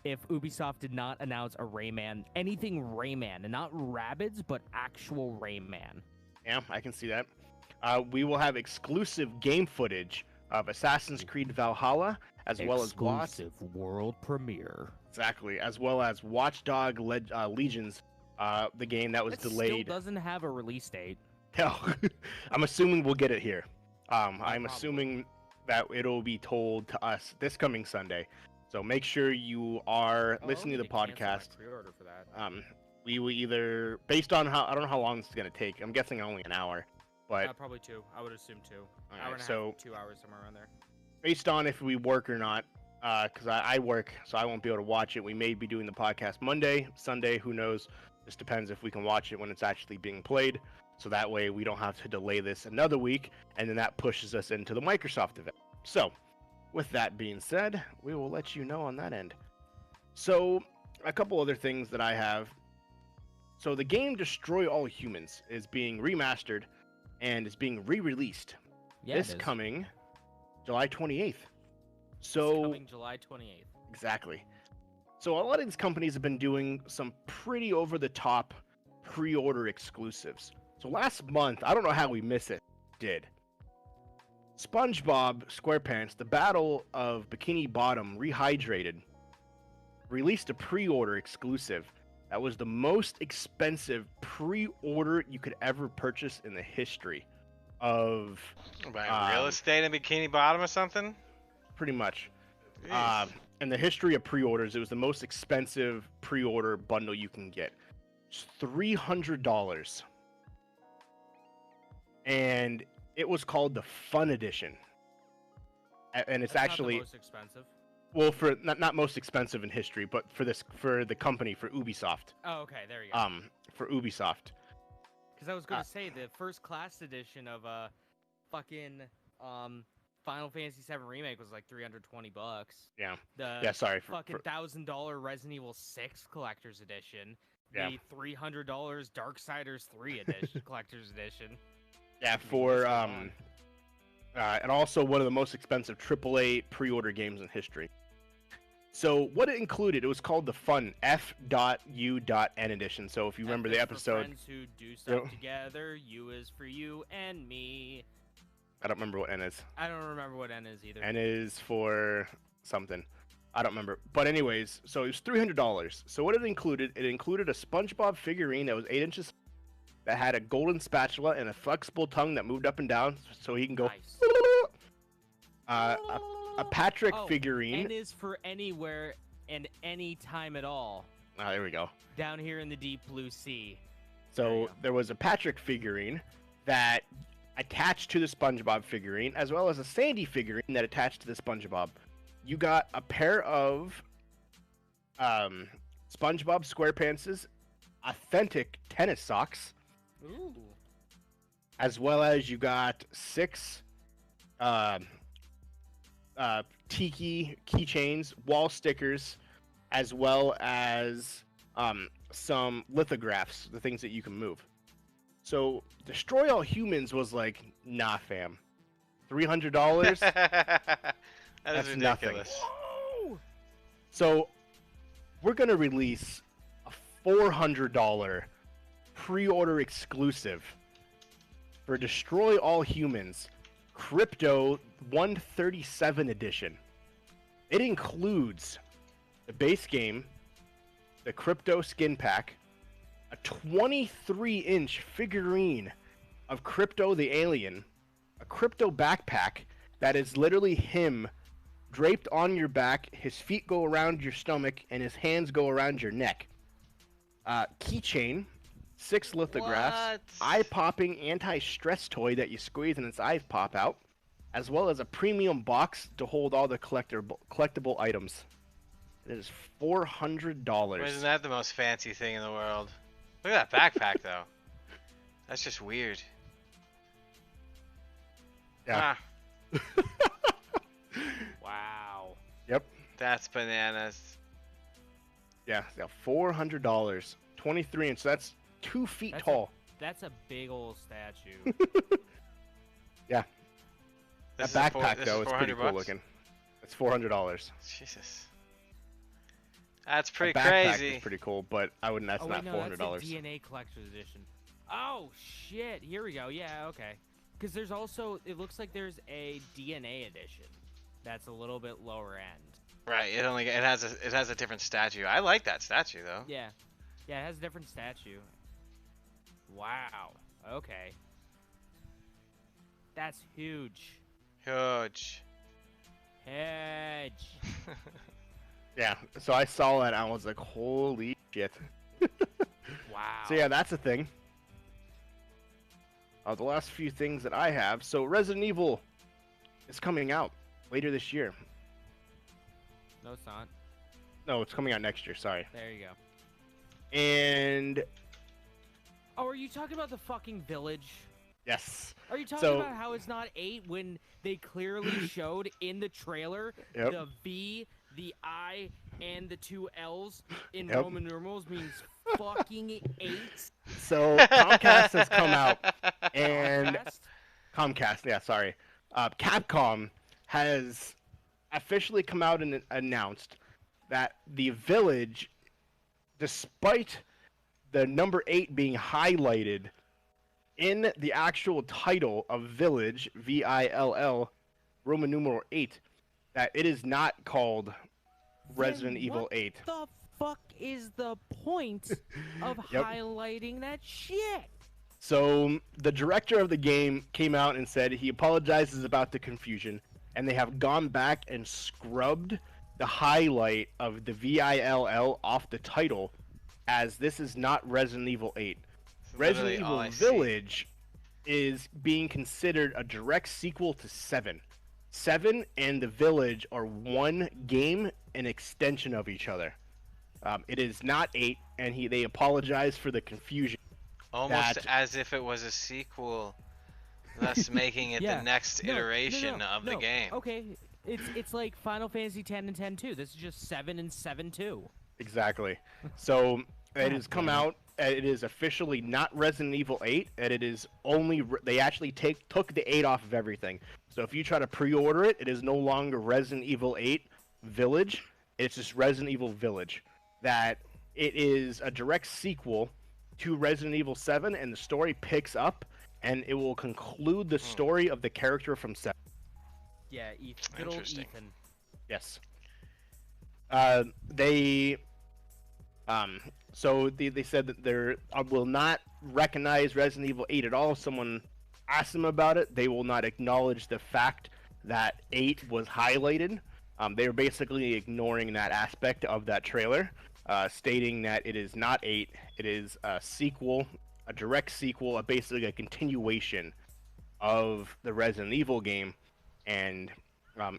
Ubisoft did not announce a Rayman, anything Rayman, and not Rabbids, but actual Rayman. Yeah, I can see that. We will have exclusive game footage of Assassin's Creed Valhalla, as well as exclusive world premiere. Exactly, as well as Watch Dogs Legions, the game that was delayed. Still doesn't have a release date. No, I'm assuming we'll get it here. I'm assuming that it'll be told to us this coming Sunday. So make sure you are listening to the podcast. Pre-order for that. We will either, based on I don't know how long this is gonna take. I'm guessing only an hour, but probably 2. I would assume 2. All Hour right, and a so half, 2 hours, somewhere around there. Based on if we work or not, because I work, so I won't be able to watch it. We may be doing the podcast Monday, Sunday, who knows? Just depends if we can watch it when it's actually being played. So that way we don't have to delay this another week, and then that pushes us into the Microsoft event. So, with that being said, we will let you know on that end. So, a couple other things that I have. So the game Destroy All Humans is being remastered and is being re-released Yeah, this it is. coming July 28th. It's So coming July 28th. exactly. So a lot of these companies have been doing some pretty over-the-top pre-order exclusives. So last month, I don't know how we missed it, did. SpongeBob SquarePants, the Battle of Bikini Bottom Rehydrated, released a pre-order exclusive that was the most expensive pre-order you could ever purchase in the history of By real estate in Bikini Bottom or something? pretty much. Jeez. In the history of pre-orders, it was the most expensive pre-order bundle you can get. It's $300. And it was called the Fun Edition. And it's That's actually not the most expensive. well, for not most expensive in history, but for the company, for Ubisoft. Oh, okay, there you go. For Ubisoft. Because I was going to say the first class edition of fucking Final Fantasy VII Remake was like $320. Yeah. The Yeah, sorry. fucking $1,000 Resident Evil 6 Collector's Edition. Yeah. The $300 Darksiders 3 edition Collector's Edition. Yeah, I mean, for what's going on? and also one of the most expensive AAA pre-order games in history. So what it included, it was called the Fun F.U.N edition. So if you remember F the is for episode, friends who do stuff Yep. together. U is for you and me. I don't remember what N is. I don't remember what N is either. N is for something. I don't remember. But anyways, so it was $300. So what it included a SpongeBob figurine that was 8 inches, that had a golden spatula and a flexible tongue that moved up and down, so he can go. Nice. A Patrick figurine. N is for anywhere and any time at all. Ah, there we go. Down here in the deep blue sea. So There you go. there was a Patrick figurine that attached to the SpongeBob figurine, as well as a Sandy figurine that attached to the SpongeBob. You got a pair of SpongeBob SquarePants' authentic tennis socks, Ooh. as well as you got 6 Tiki keychains, wall stickers, as well as some lithographs, the things that you can move. So Destroy All Humans was like, nah, fam, $300. That That's is nothing. ridiculous. Whoa! So we're gonna release a $400 pre-order exclusive for Destroy All Humans Crypto 137 edition. It includes the base game, the Crypto skin pack, a 23-inch figurine of Crypto the alien, a Crypto backpack that is literally him draped on your back, his feet go around your stomach, and his hands go around your neck. Keychain, 6 lithographs, What? eye-popping anti-stress toy that you squeeze and its eyes pop out, as well as a premium box to hold all the collectible items. It is $400. Isn't that the most fancy thing in the world? Look at that backpack, though. That's just weird. Yeah. Ah, Wow. Yep. that's bananas. Yeah, $400. 23-inch. So that's 2 feet That's tall. That's a big old statue. Yeah. This That is a backpack this though is is pretty cool $400? looking. It's $400. Jesus. That's The pretty backpack crazy. is pretty cool, but I wouldn't. That's Oh not wait, no, $400. that's the DNA Collector's Edition. Oh shit! Here we go. Yeah, okay. Because there's also, it looks like there's a DNA edition. That's a little bit lower end. Right. It has a different statue. I like that statue though. Yeah. Yeah, it has a different statue. Wow. Okay. That's huge. Huge. Huge. Yeah. So I saw that and I was like, holy shit. Wow. So yeah, that's a thing. The last few things that I have. So Resident Evil is coming out later this year. No, it's not. No, it's coming out next year. Sorry. There you go. And Oh, are you talking about the fucking village? yes. Are you talking So- about how it's not 8 when they clearly showed in the trailer Yep. the V the I and the two L's in Yep. Roman numerals means fucking 8. So Comcast has come out and Comcast? Comcast, yeah, sorry. Capcom has officially come out and announced that the Village, despite the number 8 being highlighted in the actual title of Village, VILL, Roman numeral 8, that it is not called Resident Then Evil what 8. the fuck is the point of Yep. highlighting that shit? So the director of the game came out and said he apologizes about the confusion, and they have gone back and scrubbed the highlight of the VILL off the title, as this is not Resident Evil 8. Resident Literally all Evil I see. Village is being considered a direct sequel to 7. 7 and the Village are one game, an extension of each other. It is not 8, and they apologize for the confusion. Almost that- as if it was a sequel, thus making it Yeah. the next No, iteration of the no. game. Okay, it's like Final Fantasy 10 and 10-2. This is just 7 and 7-2. Exactly. So it God has come damn it. out. It is officially not Resident Evil 8, and it is only they actually took the 8 off of everything. So if you try to pre-order it, it is no longer Resident Evil 8 Village. It's just Resident Evil Village. That it is a direct sequel to Resident Evil 7, and the story picks up, and it will conclude the story of the character from 7. Yeah, Ethan. Good old Interesting. Ethan. Yes. So they said that they will not recognize Resident Evil 8 at all. Someone asked them about it. They will not acknowledge the fact that 8 was highlighted. They were basically ignoring that aspect of that trailer, stating that it is not 8. It is a sequel, a direct sequel, basically a continuation of the Resident Evil game, and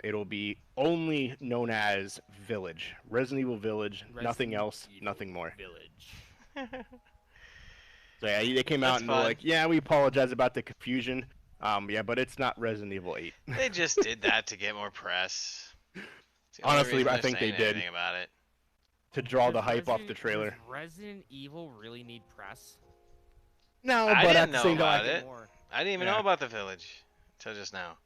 it'll be only known as Village. Resident Evil Village, nothing Resident else, Evil nothing more. Village. So yeah, they came That's out and were fun. like, yeah, we apologize about the confusion. Yeah, but it's not Resident Evil 8. They just did that to get more press. It's the only Honestly, reason I they're think they saying did. anything about it. To draw the Does hype off the Resident- trailer. Does Resident Evil really need press? No, I but didn't at the know same about time, it. I didn't even Yeah. know about the Village until just now.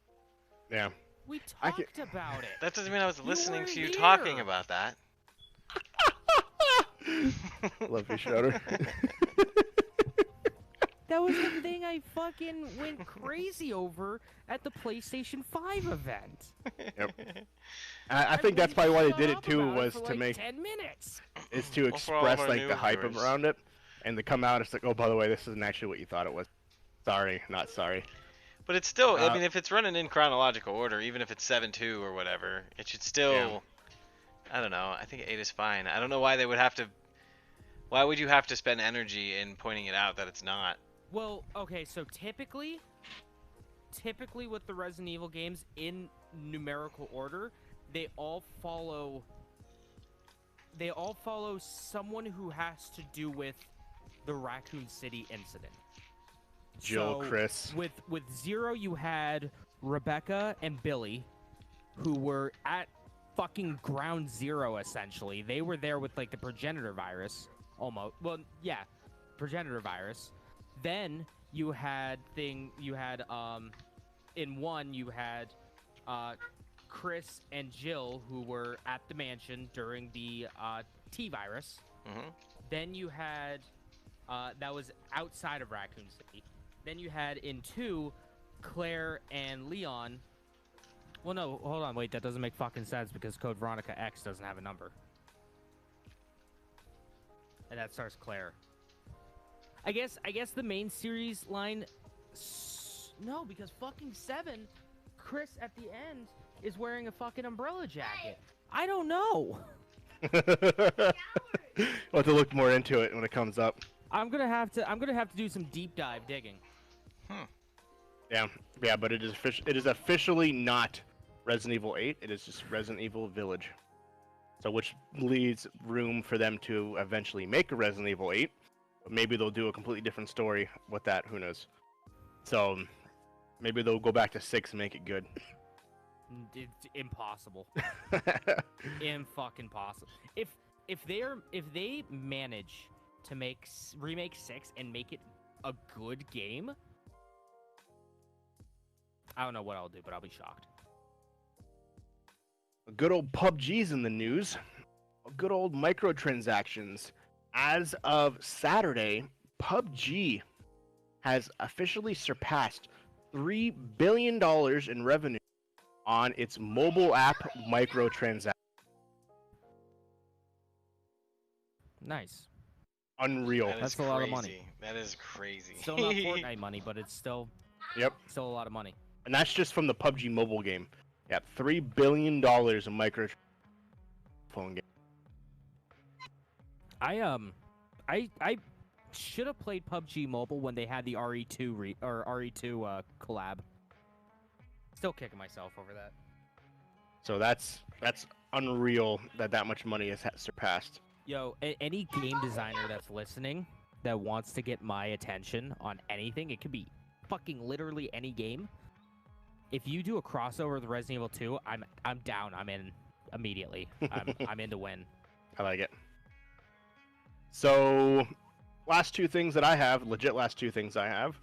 yeah. We I ca- talked about it. That doesn't mean I was listening were to you here. talking about that. Love you, Schroeder. That was the thing I fucking went crazy over at the PlayStation 5 event. I think that's probably why they shut did it up too, about was for to like make 10 minutes. is to Well, for all of express our like new the hype viewers. around it, and to come out, it's like, oh, by the way, this isn't actually what you thought it was. Sorry, not sorry. But it's still, I Uh, mean, if it's running in chronological order, even if it's 7-2 or whatever, it should still, Yeah. I don't know, I think 8 is fine. I don't know why they would have to, why would you have to spend energy in pointing it out that it's not? Well, okay, so typically with the Resident Evil games in numerical order, they all follow someone who has to do with the Raccoon City incident. Jill, So, Chris. With 0, you had Rebecca and Billy, who were at fucking ground zero, essentially. They were there with, like, the progenitor virus, almost. Well, yeah, progenitor virus. Then you had, in 1, you had Chris and Jill, who were at the mansion during the T-virus. Mm-hmm. Then you had, that was outside of Raccoon City. Then you had in 2, Claire and Leon. Well, no, hold on, wait, that doesn't make fucking sense because Code Veronica X doesn't have a number. And that starts Claire. I guess the main series line. No, because fucking 7, Chris at the end is wearing a fucking umbrella jacket. I don't know. We'll have to look more into it when it comes up. I'm gonna have to do some deep dive digging. Yeah, but it is officially not Resident Evil 8. It is just Resident Evil Village. So, which leaves room for them to eventually make a Resident Evil 8. But maybe they'll do a completely different story with that. Who knows? So, maybe they'll go back to 6 and make it good. It's impossible. Fucking possible. If they manage to remake 6 and make it a good game, I don't know what I'll do, but I'll be shocked. Good old PUBG's in the news. Good old microtransactions. As of Saturday, PUBG has officially surpassed $3 billion in revenue on its mobile app microtransactions. Nice. Unreal. That's a lot of money. That is crazy. Still not Fortnite money, but it's still still a lot of money. And that's just from the PUBG mobile game. Yeah, $3 billion in microtransactions. Phone game. I should have played PUBG Mobile when they had the RE2 collab. Still kicking myself over that. So that's unreal that much money has surpassed. Yo, any game designer that's listening that wants to get my attention on anything, it could be fucking literally any game. If you do a crossover with Resident Evil 2, I'm down. I'm in immediately. I'm in to win. I like it. So, last two things that I have, legit last two things I have.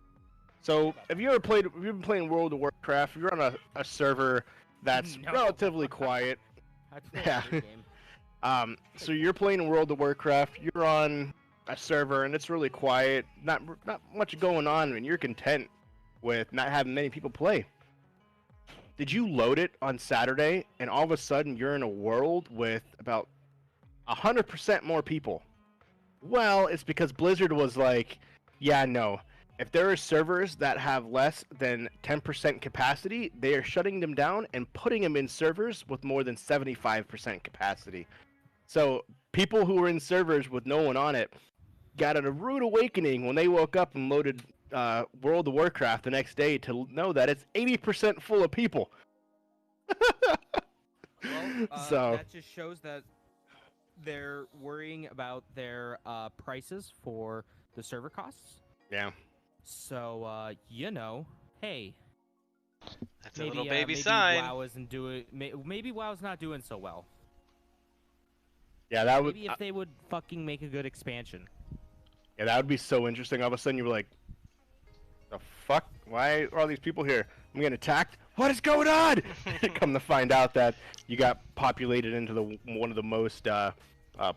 So, have you been playing World of Warcraft? If you're on a server that's relatively quiet. Yeah. So you're playing World of Warcraft, you're on a server and it's really quiet, not much going on, and you're content with not having many people play. Did you load it on Saturday and all of a sudden you're in a world with about 100% more people? Well, it's because Blizzard was like, yeah, no. If there are servers that have less than 10% capacity, they are shutting them down and putting them in servers with more than 75% capacity. So people who were in servers with no one on it got a rude awakening when they woke up and loaded World of Warcraft the next day to know that it's 80% full of people. So that just shows that they're worrying about their prices for the server costs. Yeah. So hey, that's a little baby sign. WoW isn't doing. Maybe WoW's not doing so well. Yeah, that would. Maybe if they would fucking make a good expansion. Yeah, that would be so interesting. All of a sudden, you were like, "The fuck? Why are all these people here? I'm getting attacked. What is going on?" Come to find out that you got populated into one of the most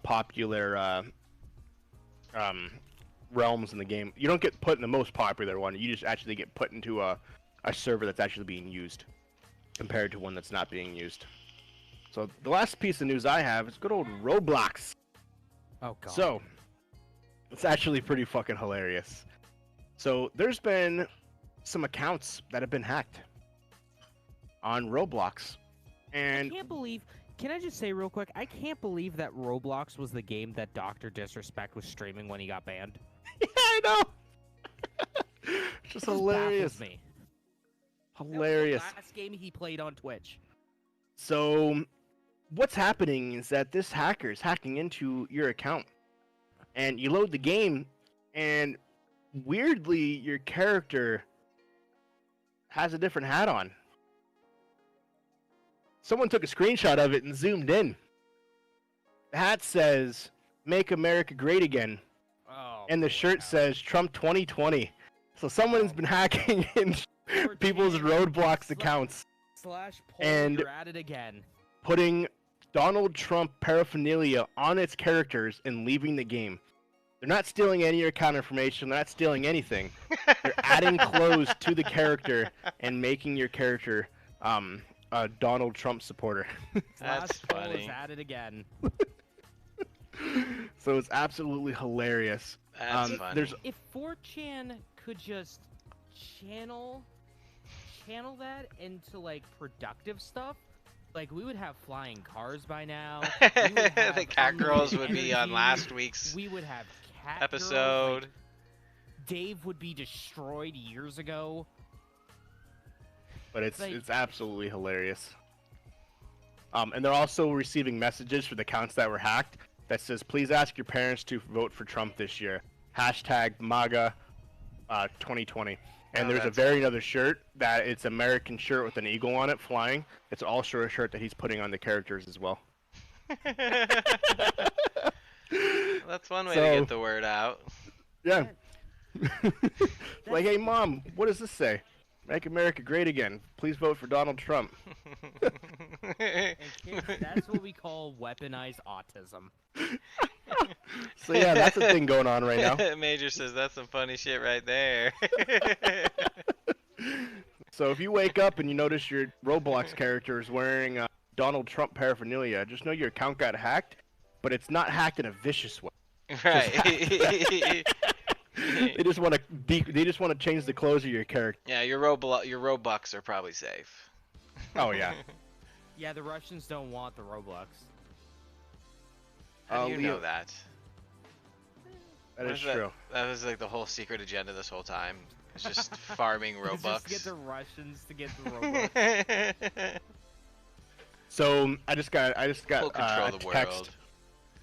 popular realms in the game. You don't get put in the most popular one. You just actually get put into a server that's actually being used, compared to one that's not being used. So the last piece of news I have is good old Roblox. Oh god. So it's actually pretty fucking hilarious. So there's been some accounts that have been hacked on Roblox, and I can't believe. Can I just say real quick? I can't believe that Roblox was the game that Dr. Disrespect was streaming when he got banned. Yeah, I know. Just hilarious. Me. Hilarious. That was the last game he played on Twitch. So what's happening is that this hacker is hacking into your account, and you load the game, and weirdly your character has a different hat on. Someone took a screenshot of it and zoomed in. The hat says, "Make America Great Again." Oh, and the shirt says, "Trump 2020. So someone's been hacking in people's Roblox accounts. And you're at it again. Putting Donald Trump paraphernalia on its characters and leaving the game. They're not stealing any of your account information. They're not stealing anything. They're adding clothes to the character and making your character a Donald Trump supporter. That's funny. Is at it again. So it's absolutely hilarious. That's funny. If 4chan could just channel that into like productive stuff, like we would have flying cars by now. The cat girls would be on last week's we would have cat episode. Like, Dave would be destroyed years ago. But it's absolutely hilarious. And they're also receiving messages for the accounts that were hacked that says, "Please ask your parents to vote for Trump this year. Hashtag MAGA 2020. And there's a another shirt that it's American shirt with an eagle on it flying. It's also a shirt that he's putting on the characters as well. That's one way to get the word out. Yeah. Like, hey, Mom, what does this say? Make America great again. Please vote for Donald Trump. And kids, that's what we call weaponized autism. So yeah, that's the thing going on right now. Major says that's some funny shit right there. So if you wake up and you notice your Roblox character is wearing Donald Trump paraphernalia, just know your account got hacked, but it's not hacked in a vicious way. Right. They just want to change the clothes of your character. Yeah, your Robux are probably safe. Oh yeah. Yeah, the Russians don't want the Robux. How do you know that? That is true. That was like the whole secret agenda this whole time. It's just farming Robux. Just get the Russians to get the Robux. So I just got a text,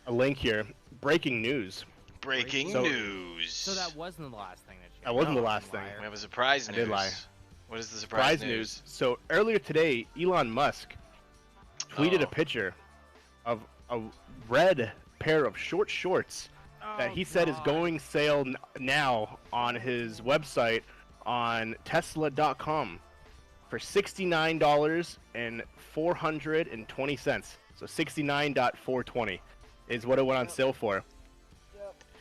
a link here. Breaking news. Breaking news. So that wasn't the last thing that you. That wasn't the last thing. We have a surprise news. I did lie. What is the surprise news? So earlier today, Elon Musk tweeted a picture of a red pair of short shorts that he said is going sale now on his website on Tesla.com for $69.420. So $69.420 is what it went on sale for.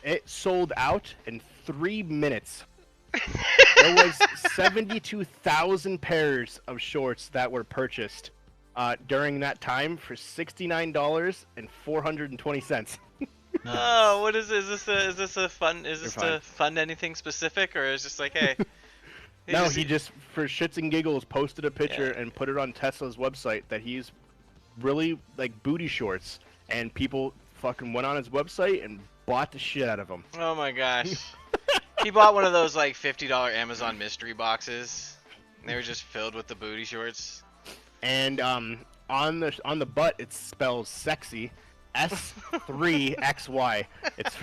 It sold out in 3 minutes. There was 72,000 pairs of shorts that were purchased during that time for $69.420. Oh, what is this? Is this a fun? Is this to fund anything specific, or is just like, hey? He just for shits and giggles posted a picture and put it on Tesla's website that he's really like booty shorts, and people fucking went on his website and bought the shit out of them. Oh my gosh. He bought one of those like $50 Amazon mystery boxes. And they were just filled with the booty shorts. And on the butt it spells sexy, S3XY. It's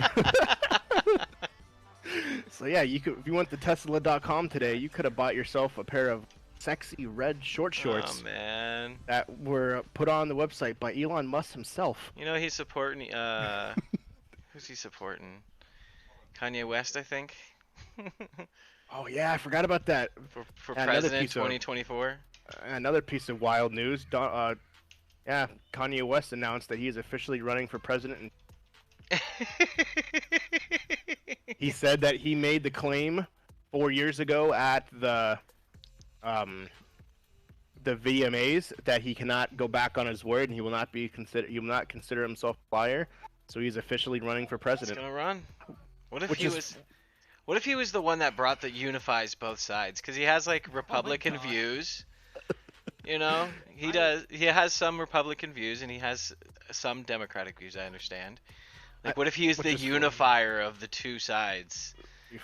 so yeah, you could if you went to Tesla.com today, you could have bought yourself a pair of sexy red short shorts. Oh man. That were put on the website by Elon Musk himself. You know he's supporting who's he supporting? Kanye West, I think. Oh yeah, I forgot about that. For president 2024. Another piece of wild news. Kanye West announced that he is officially running for president. He said that he made the claim 4 years ago at the VMAs that he cannot go back on his word and he will not consider himself a liar. So he's officially running for president. He's gonna run. What if he was the one that brought the unifies both sides? Because he has like Republican views. You know, he does. He has some Republican views and he has some Democratic views. I understand. Like, what if he was the unifier of the two sides?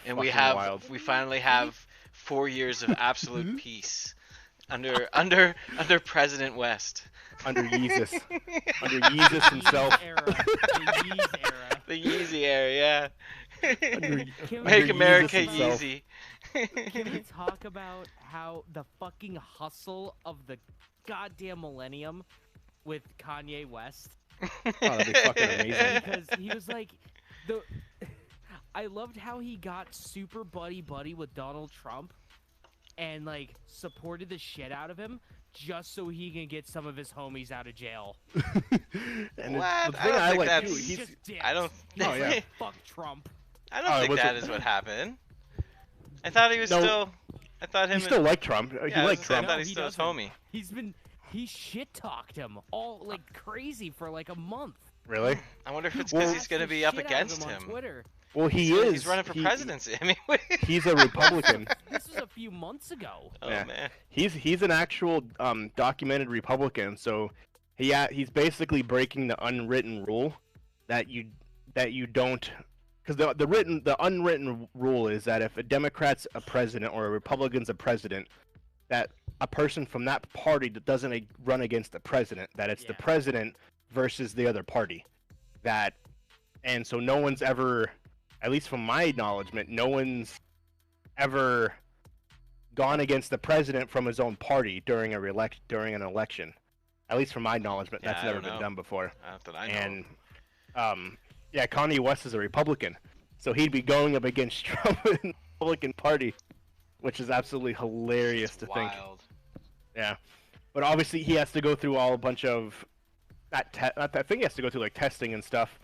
And we finally have 4 years of absolute peace under President West. Under Yeezus. Under Yeezus himself. The Yeezy era, yeah. Make America Yeezy. Can we talk about how the fucking hustle of the goddamn millennium with Kanye West? Oh, that'd be fucking amazing. Because he was like, I loved how he got super buddy with Donald Trump and like supported the shit out of him just so he can get some of his homies out of jail. And what? the thing I like too, Fuck Trump. I don't think that is what happened. I thought he was still. I thought him. He still liked Trump. He liked Trump. I thought he still was homie. He shit talked him all like crazy for like a month. Really? I wonder if it's because he's gonna be up against him. On Twitter. Well, he's running for presidency. I mean, he's a Republican. This was a few months ago. Oh man. He's an actual documented Republican. So he's basically breaking the unwritten rule that you don't. Because the unwritten rule is that if a Democrat's a president or a Republican's a president, that a person from that party that doesn't run against the president, that it's the president versus the other party. And so no one's ever, at least from my acknowledgement, no one's ever gone against the president from his own party during an election. At least from my knowledge, but Yeah, that's I never don't been know. done before. Not that I know. And yeah, Kanye West is a Republican, so he'd be going up against Trump in the Republican Party, which is absolutely hilarious to think. Wild. Yeah, but obviously he has to go through all a bunch of I think he has to go through like testing and stuff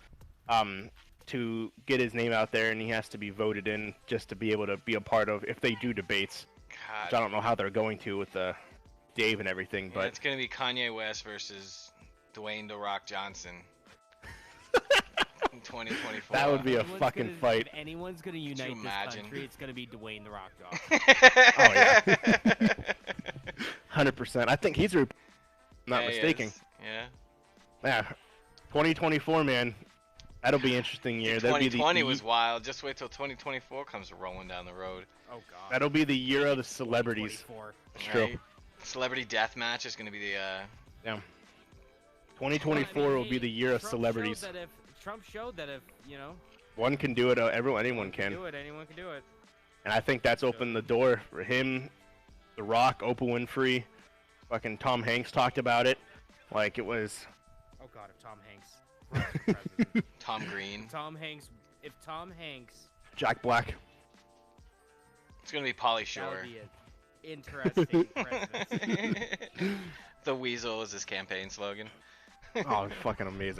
to get his name out there, and he has to be voted in just to be able to be a part of if they do debates. Which I don't know how they're going to with Dave and everything, but it's gonna be Kanye West versus Dwayne The Rock Johnson in 2024. that would be a fucking fight. If anyone's gonna unite this imagine? country, it's gonna be Dwayne The Rock Johnson. Oh yeah, 100%. I think he's not mistaken. Yeah. Yeah, 2024, man. That'll be an interesting year. That'll be 2020 was wild. Just wait till 2024 comes rolling down the road. Oh god. That'll be the year of the celebrities. 2024. It's true. Right? Celebrity Deathmatch is gonna be the. Yeah. 2024 will be the year of Trump celebrities. Trump showed that if One can do it. Anyone can. do it, anyone can do it. And I think that's opened the door for him, The Rock, Oprah Winfrey, fucking Tom Hanks talked about it. Like it was. Oh god, if Tom Hanks runs for president. Tom Green. If Tom Hanks, Jack Black. It's gonna be Pauly that Shore. would be an interesting presidency. The Weasel is his campaign slogan. Oh, fucking amazing.